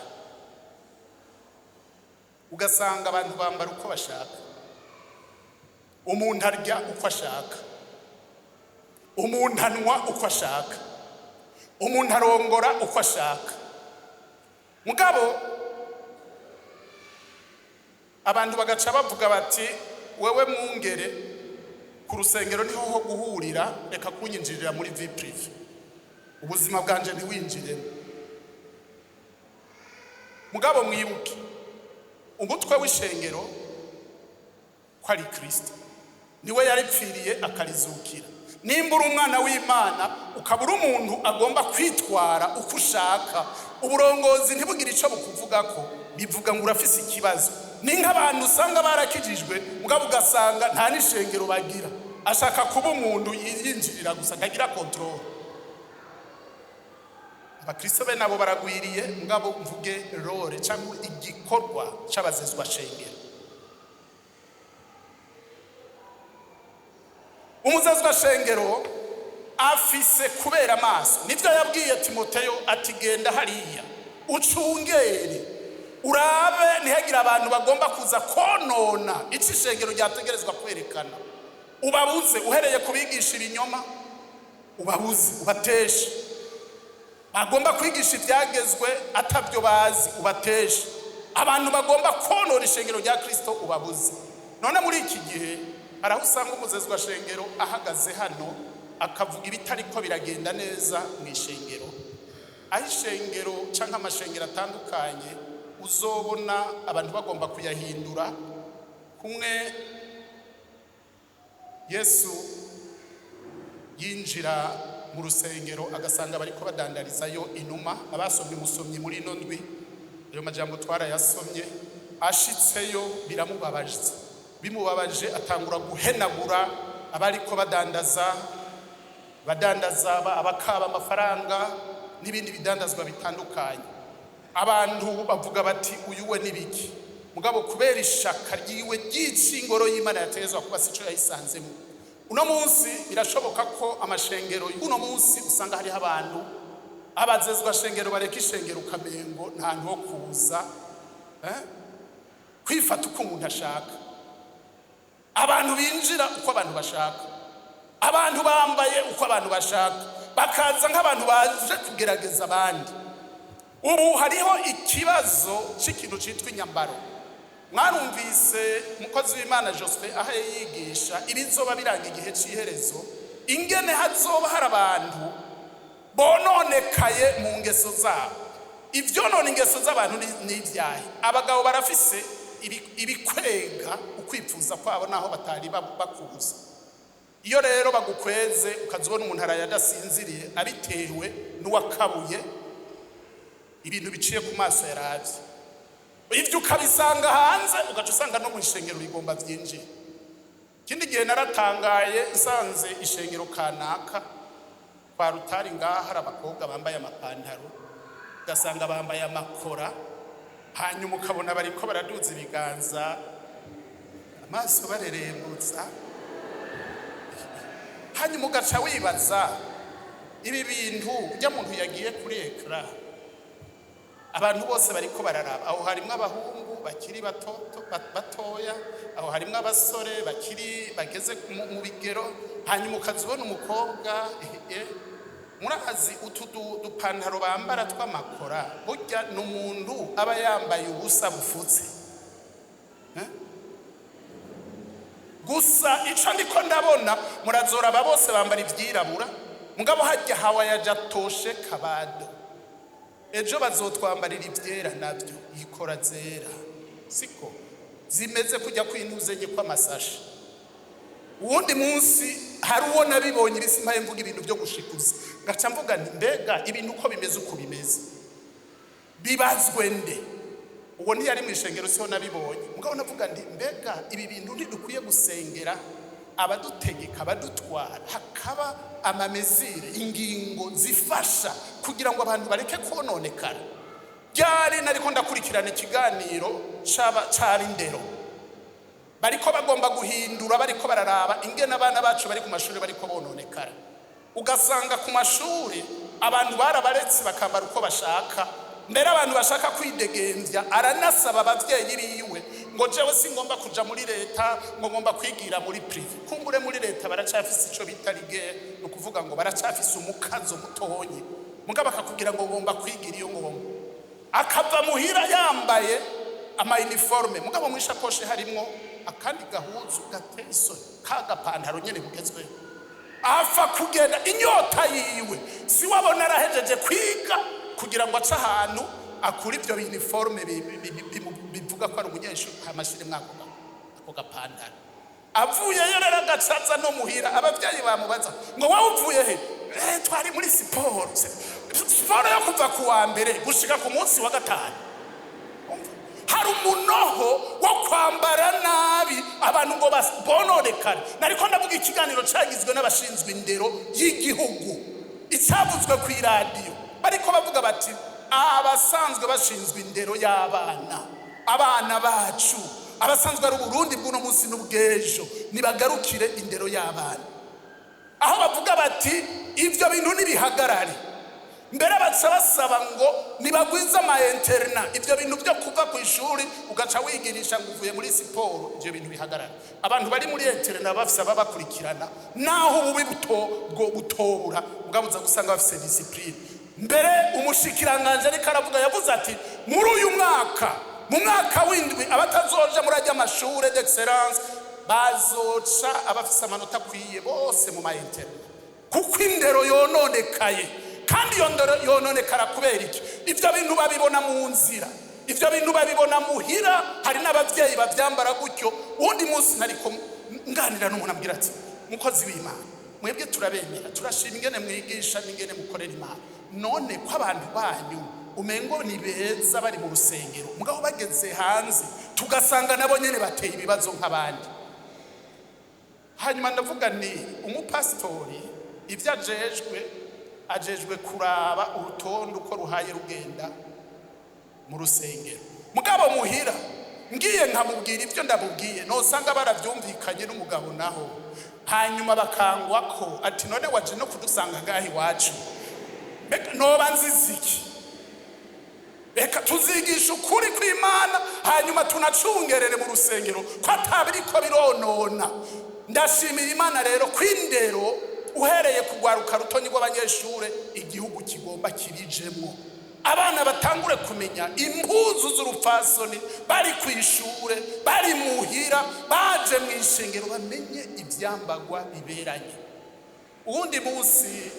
A: Ugasanga abantu bambara uko bashaka, umuntu arya uko ashaka, umuntu anywa uko ashaka, umuntu arongora uko ashaka. Mugabo abantu bagaca bavuga bati wewe mwungere ku rusengero niho ho guhurira, reka kunyinjirira muri vie prive, ubuzima bwanje ntiwinjiremo. Mugabo mwibuke umutwe w'ishengero ko ari Kristo, niwe yaripfiriye akarizukira. Nimbura umwana w'Imana ukabura umuntu agomba kwitwara uko ushaka, uburongozi ntibugire ico bukuvuga ko, bivuga ngo urafise ikibazo. Ni nk'abantu usanga barakijijwe, mugabo ugasanga nta n'ishengero bagira, ashaka kuba umuntu yinjirira gusa akagira control. Abakristo be nabo baragwiriye, mugabo mvuge role cyangwa igikorwa cy'abazezwa shengero. Umuzezwa shengero afise kubera amaso, nivyo yabwiye Timoteyo ati genda hariya ucungere urabe ntihagira abantu bagomba kuza konona iki shengero ryategerezwa kwerekana. Ubabuze uhereye kubigisha ibinyoma, ubabuze ubateshe. Bagomba kwigisha ibyagezwe atabyo bazi, ubateshe. Abantu bagomba konona ishengero rya Kristo, ubabuze. None muri iki gihe araho usanga umuzezwa shengero ahagaze hano akavuga ibitari ko biragenda neza mu ishengero. Aho ishengero cyangwa amashengero atandukanye uzobona abantu bagomba kuyahindura, kumwe Yesu yinjira mu rusengero agasanga bariko badandarizayo inuma. Abasomye umusomyi muri ino ndwi ayo majambo twarayasomye. Ashitseyo bimubabaje atangura guhenagura abariko badandaza abakaba amafaranga n'ibindi bidandazwa bitandukanye. Abantu bavuga bati uyu we nibiki, mugabo kubera ishaka ryiwe ry'ingoro y'Imana yatezwa kuba sico yayisanzemo. Uno munsi birashoboka ko amashengero uno munsi usanga hari abantu abazezwa shengero bareka ishengero ukamengo nta ntu ho kuza kwifata uko umuntu ashaka. Abantu binjira uko abantu bashaka, abantu bambaye uko abantu bashaka, bakaza nk'abantu baje kugerageza abandi. Ubu hariho ikibazo cy'ikintu cyitwa inyambaro. Mwarumvise umukozi w'Imana Joseph aho yigisha ibizoba biranga igihe cy'iherezo, ingene hazoba hari abantu bononekaye mu ngeso zabo. Ivyo none ingeso z'abantu n'ivyahe. Abagabo barafise ibikwega ukwipfuza kwabo naho batari bakuza. Iyo rero bagukweze ukazibona umuntu arayadasinziriye abitewe n'uwakabuye ibintu biciye ku maso yaravye, ivyo ukabisanga hanze ugaca usanga no mu ishengero rigomba vyinjira. Kindi gihe naratangaye nsanze ishengero kanaka kwa rutari ngaha hari abakobwa bambaye amapantaro, ugasanga bambaye amakora, hanyuma ukabona bariko baraduza ibiganza amaso barerembutsa, hanyuma ugaca wibaza ibi bintu ujya muntu yagiye kuri ekara. Abantu bose bariko bararaba, aho harimwo abahungu bakiri batoya, aho harimwo abasore bageze mu bigero, hanyuma ukazibona umukobwa murazi utu dupantaro bambara tw'amakora, burya n'umuntu aba yambaye ubusa bufutse. Gusa ico ndiko ndabona murazora aba bose bambara ivyirabura, mugabo hajya hawa yaja toshe kabado. Ejo bazotwambarira ivyera navyo ikora zera, siko zimeze kujya kwintuzenye kw'amasashi. Uwundi munsi hari uwo nabibonye ibisimaye mvuga ibintu byo gushikuza, gaca mvuga nti mbega ibintu uko bimeze uko bimeze bibazwe nde? Uwo ntiyari mu ishengero siho nabibonye, mugabo navuga nti mbega ibi bintu ntidukwiye gusengera abadutegeka abadutwara, hakaba amamezire ingingo zifasha kugira ngo abantu bareke kononekara. Byari nariko ndakurikirana ikiganiro cari ndero, bariko bagomba guhindura, bariko bararaba ingene abana bacu bari ku mashuri bariko bononekara. Ugasanga ku mashuri abantu barabaretse bakambara uko bashaka, mbere abantu bashaka kwidegemvya aranasaba abavyeyi biwe ngo jewe singomba kuja muri leta, ngo ngomba kwigira muri prive. Kumbure muri leta baracafise ico bita rige, no kuvuga ngo baracafise umukazo mutonye, mugabo akakubwira ngo ngomba kwigira iyo ngomba, akava muhira yambaye ama uniforme, mugabo mu ishakoshi harimwo akandi gahuzu gateso kagapantaro nyene bugezweho. Afa kugenda inyota yiwe si wabona arahejeje kwiga kugira ngo aca ahantu akura ivyo uniforme bivuga ko ari umunyeshuri amashire mwako ako gapantaro. Avuyeyo rero agacaza no muhira, abavyeyi bamubaza ngo wowe uvuye he? Twari muri siporo yo kuva ku wa mbere gushika ku munsi wa gatanu. Hari umunoho wo kwambara nabi abantu ngo bononekane. Nariko ndavuga ikiganiro cagizwe n'abashinzwe indero y'igihugu, icavuzwe ku radio, bariko bavuga bati abasanzwe bashinzwe indero y'abana, abana bacu abasanzwe ari Burundi bw'uno munsi n'ubwejo nibagarukire indero y'abana. Aho bavuga bati ivyo bintu nibihagarare, mbere basaba ngo nibagwiza ama interna, ivyo bintu byo kuva ku ishuri ugaca wigirisha ngo uvuye muri siporo, ivyo bintu bihagarare. Abantu bari muri interna bafise babakurikirana, naho ububi butobura ugabuza gusanga bafise discipline. Mbere umushikiranganje ariko aravuga yavuze ati muri uyu mwaka, mu mwaka w'indwi abatazoja muri ajya amashure d'excellence bazoca abafise amanota kwiye bose mu ma interna, kuko indero yononekaye. Kandi iyo ndero yononekara kubera iki? Ivyo bintu babibona mu nzira, ivyo bintu babibona muhira, hari n'abavyeyi bavyambara gutyo. Undi munsi nariko nganira n'umuntu ambwira ati mukozi w'Imana, mwebwe turabemera, turashima ingene mwigisha n'ingene mukorera Imana, none ko abantu banyu umengo ni beza bari mu rusengero, mugabo bageze hanze tugasanga nabo nyene bateye ibibazo nk'abandi. Hanyuma ndavuga ni umupasitori ivyo ajejwe kuraba urutondo uko ruhaye rugenda mu rusengero, mugabo muhira ngiye nkamubwira ivyo ndamubwiye nosanga baravyumvikanye n'umugabo naho, hanyuma bakangwa ko ati none waje no kudusanga ngahi wacu, noba nziziki? Reka tuzigisha ukuri kw'Imana hanyuma tunacungerere mu rusengero ko atabiriko bironona. Ndashimira Imana rero kw'indero uhereye kugwaruka rutonyi rw'abanyeshure igihugu kigomba kirijemwo, abana batangure kumenya impuzu z'urupfasoni bari kw'ishure, bari muhira, baje mw'ishengero bamenye ivyambagwa biberanye. Uwundi munsi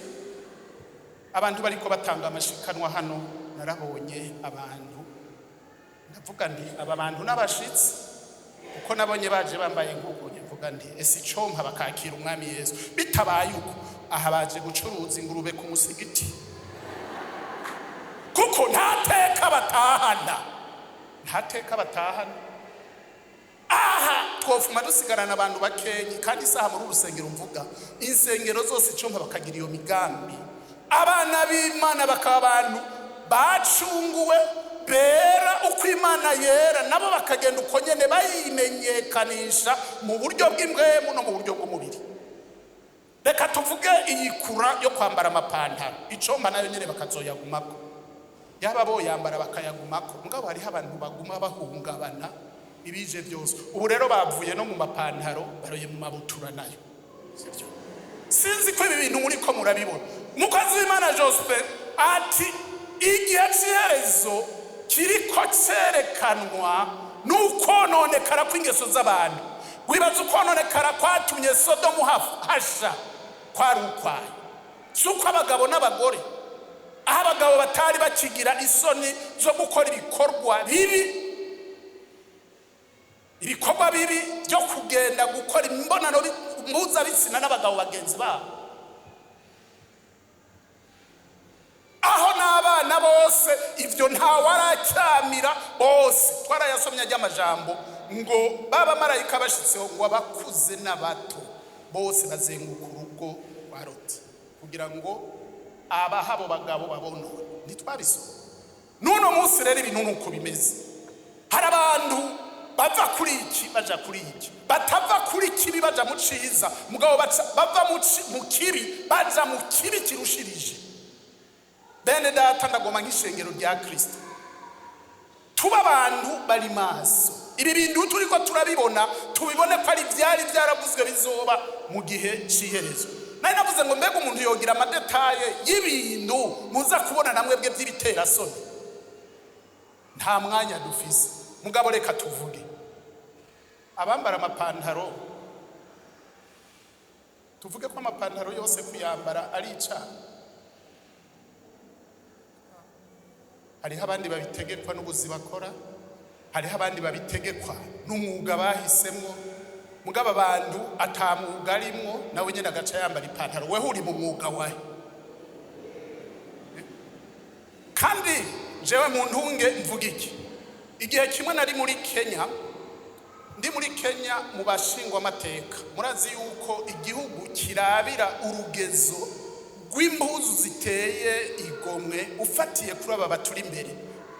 A: abantu bariko batanga amashikanwa hano, narabonye abantu, ndavuga nti aba bantu n'abashitsi, uko nabonye baje bambaye nk'uko, nvuga nti ese icompa bakakira umwami Yesu, bitabaye uko aha baje gucuruza ingurube ku musigiti, kuko ntateka batahana. Aha twofuma dusigarana abantu bakenyi, kandi isaha muri urusengero mvuga insengero zose icompa bakagira iyo migambi, abana b'Imana bakaba abantu bacunguwe bera uko Imana yera, nabo bakagenda uko nyene bayimenyekanisha mu buryo bw'imbwemu no mu buryo bw'umubiri. Reka tuvuge iyi kura yo kwambara amapantaro, icomba nayo nyene bakazoyagumako, yaba bo yambara bakayagumako, mugabo hariho abantu baguma bahungabana ibije byose. Ubu rero bavuye no mu mapantaro baroye mu mabutura nayo, sivyo? Sinzi ko ibi bintu muri ko murabibona. Mukozi w'Imana Joseph ati igihe c'iherezo kiriko cerekanwa n'ukononekara kw'ingeso z'abantu. Wibaza ukononekara kwatumye Sodomu hasha kwari ukwayo, si uko abagabo n'abagore, aho abagabo batari bakigira isoni zo gukora ibikorwa bibi byo kugenda gukora imbonano mpuzabitsina n'abagabo bagenzi babo, aho n'abana bose ivyo ntawaracyamira, bose twarayasomye ajy'amajambo ngo baba marayika bashitseho ngo abakuze n'abato bose bazenguka urugo rwa Loti kugira ngo abahabo bagabo babonone. Ntitwabisoma. Nuno munsi rero ibintu nuko bimeze, hari abantu bava kuri iki baja kuri iki, batava kuri kibi baja mu ciza, mugabo bava mu kibi baja mu kibi kirushirije. Bene data ndagoma nk'ishengero rya Kristo tuba abantu bari maso, ibi bintu turiko turabibona tubibone ko ari byari byaravuzwe bizoba mu gihe c'iherezo. Nari navuze ngo mbega umuntu yogira amadetaye y'ibintu muza kubona namwe bwe by'ibitera soni, nta mwanya dufise. Mugabo reka tuvuge abambara amapantaro, tuvuge ko amapantaro yose kuyambara ari icyaha. Hariho abandi babitegekwa n'ubuzi bakora, hariho abandi babitegekwa n'umwuga bahisemwo, mugabo abantu atamwuga arimwo nawe nyene agaca yambara ipantaro. Wewe uri mu mwuga wahe? Kandi jewe mu ntunge mvuga iki, igihe kimwe nari muri Kenya, ndi muri Kenya mu bashingwa amateka, murazi yuko igihugu kirabira urugezo rw'impuzu ziteye igomwe ufatiye kuri aba baturi imbere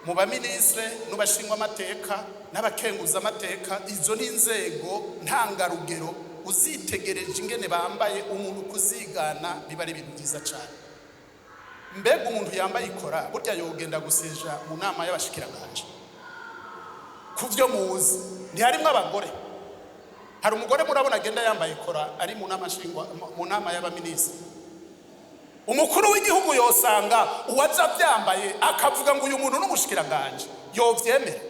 A: mu baminisitiri n'ubashingwa amateka n'abakenguza amateka. Izo ni inzego ntangarugero, uzitegereje ingene bambaye umuntu kuzigana biba ari ibintu byiza cyane. Mbega umuntu yambaye ikora burya yogenda gusija mu nama y'abashikiranganje kuvyo muzi, ntiharimo abagore. Hari umugore murabona agenda yambaye ikora ari mu nama y'abaminisitiri. Umukuru w'igihugu yosanga uwaza byambaye akavuga ngo uyu muntu n'umushikiranganje, yovyemera.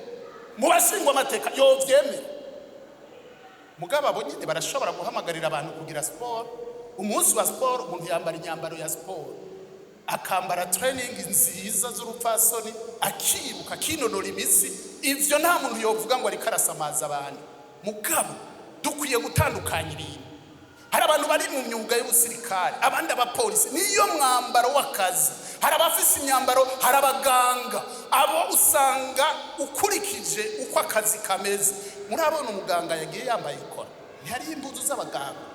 A: Mu bashingwa amateka yovyemera. Mugabo abo nyine barashobora guhamagarira abantu kugira sport. Umunsi wa sport umuntu yambara inyambaro ya sport, akambara training nziza z'urupfasoni, akibuka kinonora imitsi. Ivyo nta muntu yovuga ngo ari karasamaza abantu. Mugabo dukwiye gutandukanya ibintu. hari abantu bari mu myuga y'ubusirikare, abandi abapolisi, niyo mwambaro w'akazi. Hari abafise imyambaro, hari abaganga, abo usanga ukurikije uko akazi kameze. Murabona umuganga yagiye yambaye ikora, ntihari impuzu z'abaganga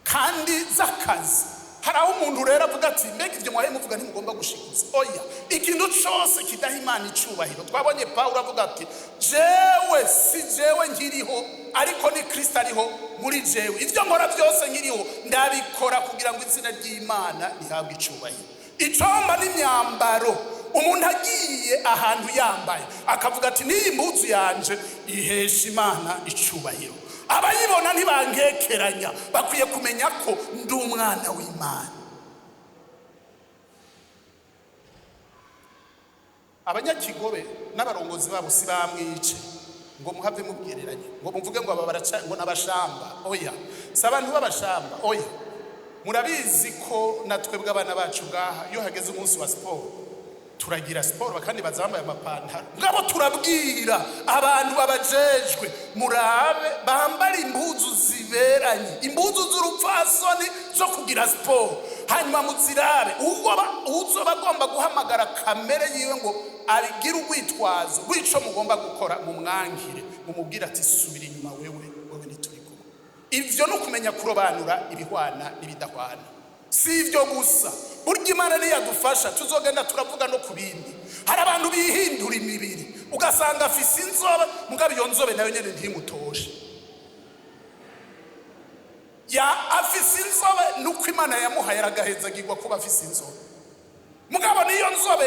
A: kandi z'akazi. Hari aho umuntu rero avuga ati mbega ibyo mwaye muvuga ntimugomba gushikuza. Oya, ikintu cyose kidaha Imana icubahiro. Twabonye Pawulo avuga ati jewe si jewe nkiriho, ariko ni Kristo ariho muri jewe. Ibyo nkora byose nkiriho ndabikora kugira ngo izina ry'Imana rihabwe icubahiro. Icomba n'imyambaro, umuntu agiye ahantu yambaye akavuga ati niyi mpuzu yanje ihesha Imana icubahiro. Abayibona ntibankekeranya, bakwiye kumenya ko ndi umwana w'Imana. Abanyakigobe n'abarongozi babo si bamwice ngo muhave mubwireranye ngo mvuge ngo aba baraca ngo n'abashamba. Oya, si abantu b'abashamba. Oya, murabizi ko natwe bw'abana bacu ngaha iyo hageze umunsi wa siporo turagira siporo kandi bazambaye amapantaro. Ngabo turabwira abantu babajejwe murabe bambara impuzu ziberanye, impuzu z'urupfasoni zo kugira siporo. Hanyuma muzirabe uzoba agomba guhamagara kamere yiwe ngo abigire urwitwazo rw'ico mugomba gukora, mu mwangire mumubwira ati subira inyuma wewe ntituri kumwe. Ivyo no kumenya kurobanura ibihwana n'ibidahwana. Si ivyo gusa, burya Imana niyadufasha tuzogenda turavuga no ku bindi. Hari abantu bihindura imibiri ugasanga afise inzobe, mugabo iyo nzobe nayo nyene ntimutoshe. Afise inzobe nuko Imana yamuhaye aragahezagirwa kuba afise inzobe, mugabo niyo nzobe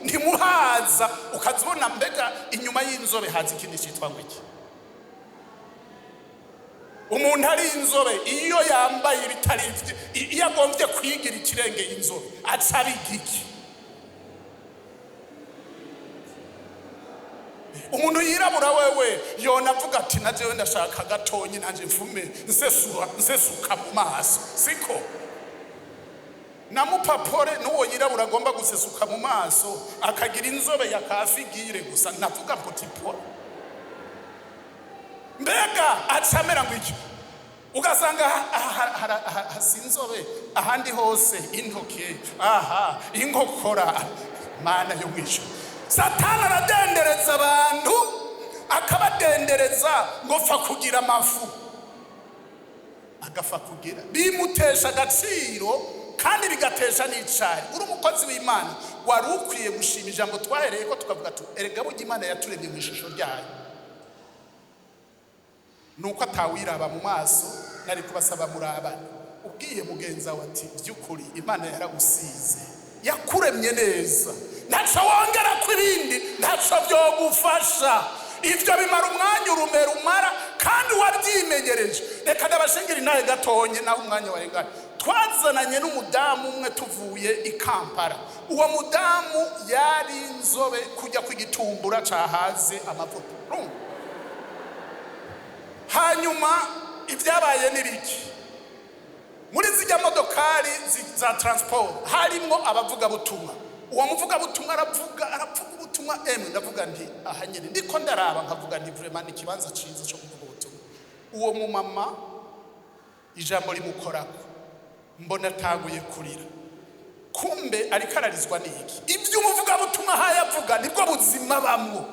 A: ntimuhaza ukazibona mbega inyuma y'inzobe haza ikindi cyitwa ngo iki. Umuntu ari inzobe iyo yambaye ibitari iyo agombye kwigira ikirenge y'inzobe aca bigiki. Umuntu yirabura wewe yona avuga ati najewe ndashaka gatonyi nanje mfume nsesuka mu maso, siko namupapore n'uwo yirabura agomba gusesuka mu maso akagira inzobe yakafigire gusa navuga potipora. Mbega acamera ngo iki, ugasanga hasinzobe ahandi hose intoke, aha inkokora. Mana yo mwisho, Satani aradendereza abantu akabadendereza ngo fa kugira amafu, agafa kugira bimutesha agaciro kandi bigatesha n'icari. Uri umukozi w'Imana wari ukwiye gushima ijambo twahereye ko tukavuga ati erega burya Imana yaturemye mu ishusho ryayo. Nuko atawiraba mu maso nari kubasaba murabana. Ubwiye mugenza wati by'ukuri Imana yaragusize, yakuremye neza, ntaco wongera kwibindi, ntaco byogufasha. Ivyo bimara umwanya urumera umara kandi wabyimenyereje. Reka ndabashengera inahe gatonye naho umwanya warengana. Twazananye n'umudamu umwe tuvuye i Kampala. Uwo mudamu yari inzobe kujya kw'igitumbura cahaze amavuta. Hanyuma ibyabaye nibiki, muri zijya modokari za transport harimo abavuga butumwa. Uwo muvuga butumwa aravuga ubutumwa ndavuga nti aha nyene ndiko ndaraba nkavuga nti vraiment ikibanza ciza cyo kuvuga ubutumwa. Uwo mu mama ijambo rimukorako mbona taguye kurira, kumbe ariko ararizwa niki. Ibyo umuvuga butumwa hayavuga nibwo buzima bamwo.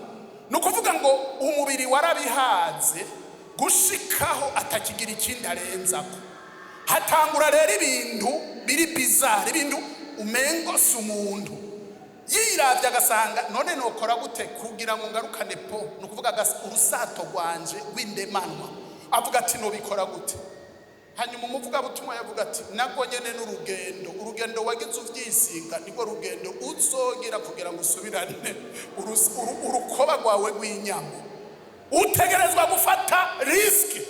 A: Nukuvuga ngo umubiri warabihaze gushikaho atakigira ikindi arenzako. Hatangura rero ibintu biri bizarre, ibintu umengo si umuntu. Yiravye agasanga none nokora gute kugira ngo ngarukane po, nukuvuga urusato rwanje rw'indemanwa. Avuga ati no bikora gute. Hanyuma umuvuga butumwa yavuga ati nabwo nyene urugendo wagize uvyisinga nibwo rugendo uzogira kugira ngo usubirane urukoba rwawe rw'inyama. Utegerezwa gufata riski.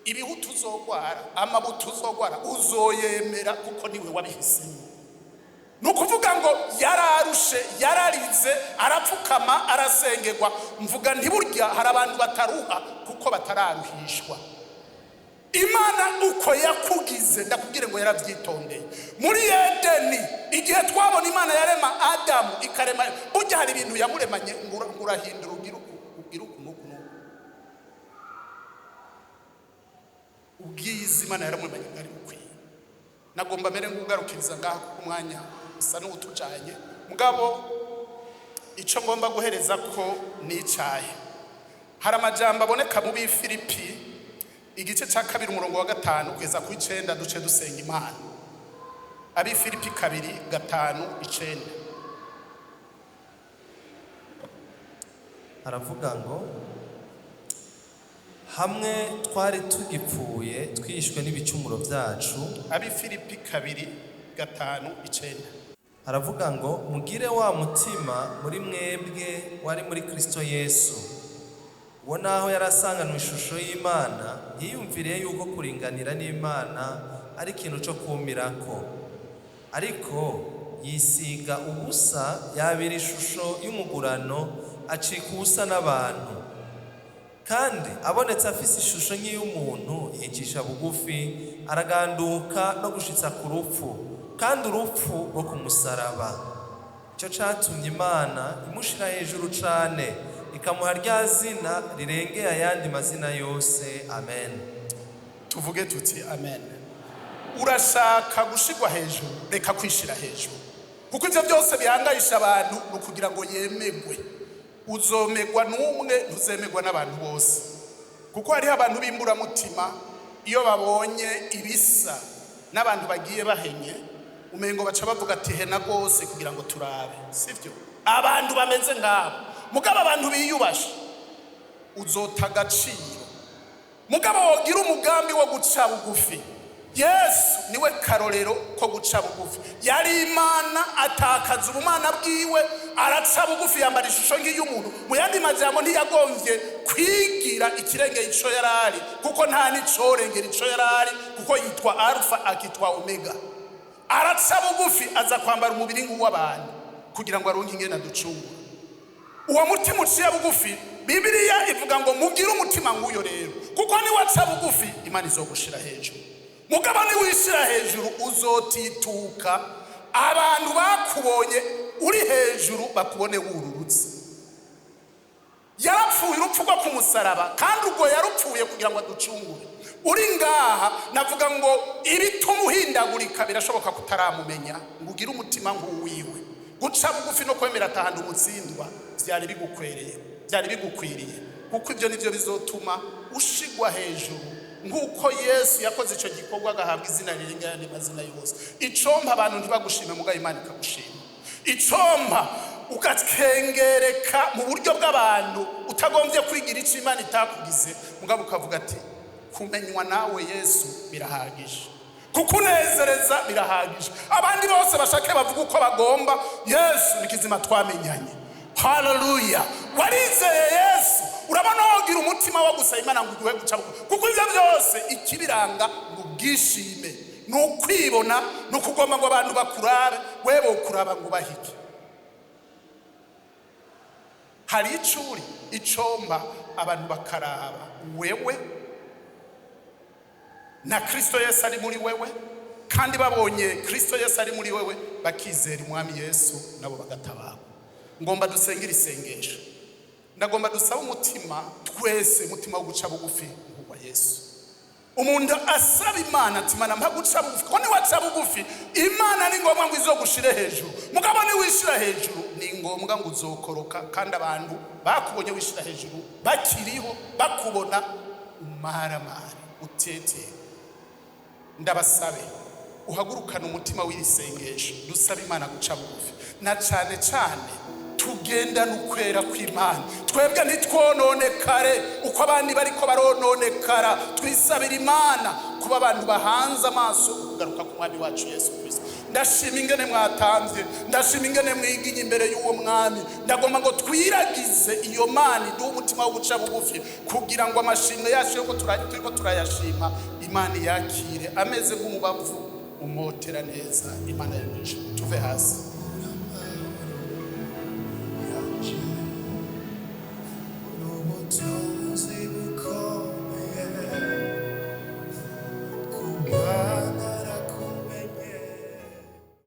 A: Ibihutu uzogwara, amabuto uzogwara uzoyemera kuko niwe wabihisemo. Nukuvuga ngo yararushe, yararize, arapfukama, arasengerwa. Mvuga ntiburya hari abantu bataruha kuko batararuhishwa. Imana uko yakugize ndakubwire ngo yaravyitondeye. Muri Edeni igihe twabona Imana yarema Adamu ikarema, burya hari ibintu yamuremanye ngurahindura ugira nuku. ubwiza Imana yaramumanye bwari bukwiye. Nagomba mere ngugarukiriza ngaho umwanya usa n'utujanye mugabo ico ngomba guhereza ko nicaye. Hari amajambo aboneka mu Bifilipi igice ca 2 umurongo wa 5 kugeza ku 9 duce dusenga Imana. Abifilipi 2:5-9
B: aravuga ngo hamwe twari tugipfuye twishwe n'ibicumuro byacu.
A: Abifilipi 2:5-9
B: aravuga ngo mugire wa mutima muri mwebwe wari muri Kristo Yesu, uwo naho yarasanganwe ishusho y'Imana yiyumviriye yuko kuringanira n'Imana ari ikintu cyo kumirako, ariko yisiga ubusa, yabira ishusho y'umugurano, acika ubusa n'abantu, kandi abonetse afise ishusho nk'iy'umuntu yicisha bugufi, araganduka no gushitsa ku rupfu, kandi urupfu rwo ku musaraba. Ico catumye Imana imushira hejuru cane, ikamuha rya zina rirengeye ayandi mazina yose. Amen.
A: Tuvuge tuti amen. Urashaka gushigwa hejuru, reka kwishira hejuru, kuko ivyo byose bihangayisha abantu no kugira ngo yemegwe. Uzomegwa n'umwe, ntuzemegwa n'abantu bose, kuko hariho abantu bimbura mutima iyo babonye ibisa n'abantu bagiye bahenye, umengo baca bavuga ati hena gose kugira ngo turabe, sivyo? Abantu bameze ngabo, mugabo abantu biyubasha uzota agaciro, mugabo wogira umugambi wo guca bugufi. Yesu niwe karorero ko guca bugufi. Yari Imana, atakaza ubumana bwiwe, araca bugufi, yambara ishusho nk'iy'umuntu. Mu yandi majambo ntiyagomvye kwigira ikirenge ico yarari, kuko nta nicorengera ico yarari, kuko yitwa Alpha akitwa Omega. Araca bugufi, aza kwambara umubiri nk'uw'abantu kugira ngo aronke ingene aducungura. Uwo mutima uciye bugufi, Bibiliya ivuga ngo mugire umutima nk'uyo rero, kuko ni waca bugufi Imana izogushira hejuru. Mugabo ni wishira hejuru uzotituka, abantu bakubonye uri hejuru bakubone wururutse. Yarapfuye urupfu rwo ku musaraba, kandi ubwo yarupfuye kugira ngo aducungure. Uri ngaha navuga ngo ibituma uhindagurika birashoboka kutaramumenya, ngo ugire umutima nk'uwiwe. Guca bugufi no kwemera atahanda umutsindwa byari bigukwereye, byari bigukwiriye, kuko ibyo nivyo bizotuma ushigwa hejuru, nguko Yesu yakoze ico gikorwa agahabwa izina rirengera n'amazina yose. Icompa abantu ntibagushime, mugabo Imana ikagushima. Icompa ugakengereka mu buryo bw'abantu, utagombye kwigira ico Imana itakugize, mugabo ukavuga ati kumenywa nawe Yesu birahagije, kukunezereza birahagije. Abandi bose bashake bavuga uko bagomba, Yesu nikizima twamenyanye. Hallelujah. Warizeye Yesu, urabona wogira umutima wo gusaba Imana ngo ugiwe guca bugufi, kuko ivyo byose ikibiranga n'ubwishime, n'ukwibona, n'ukugomba ngo abantu bakurabe, wewe ukuraba ngo bahike. Hari icuri icomba abantu bakaraba wewe na Kristo Yesu ari muri wewe, kandi babonye Kristo Yesu ari muri wewe bakizera umwami Yesu, nabo bagatabagwa. Ngomba dusengera isengesho, ndagomba dusaba umutima twese, umutima wo guca bugufi nk'uwa Yesu. Umuntu asaba Imana ati Imana mpa guca bugufi, ko ni waca bugufi Imana ni ngombwa ngo izogushire hejuru, mugabo ni wishira hejuru ni ngombwa ngo uzokoroka, kandi abantu bakubonye wishira hejuru bakiriho bakubona umaramare utete. Ndabasabe uhagurukana umutima w'irisengesho, dusaba Imana guca bugufi, na cane cane tugenda n'ukwera kw'Imana. Twebwe ntitwononekare uko abandi bariko barononekara, twisabira Imana kuba abantu bahanze amaso kugaruka ku mwami wacu Yesu Kristo. Ndashima ingene mwatanze, ndashima ingene mwiginye imbere y'uwo mwami. Ndagomba ngo twiragize iyo Mana iduha umutima wo guca bugufi, kugira ngo amashimwe yacu yuko turiko turayashima Imana yakire ameze nk'umubavu umotera neza. Imana y'umugisha. Tuve hasi.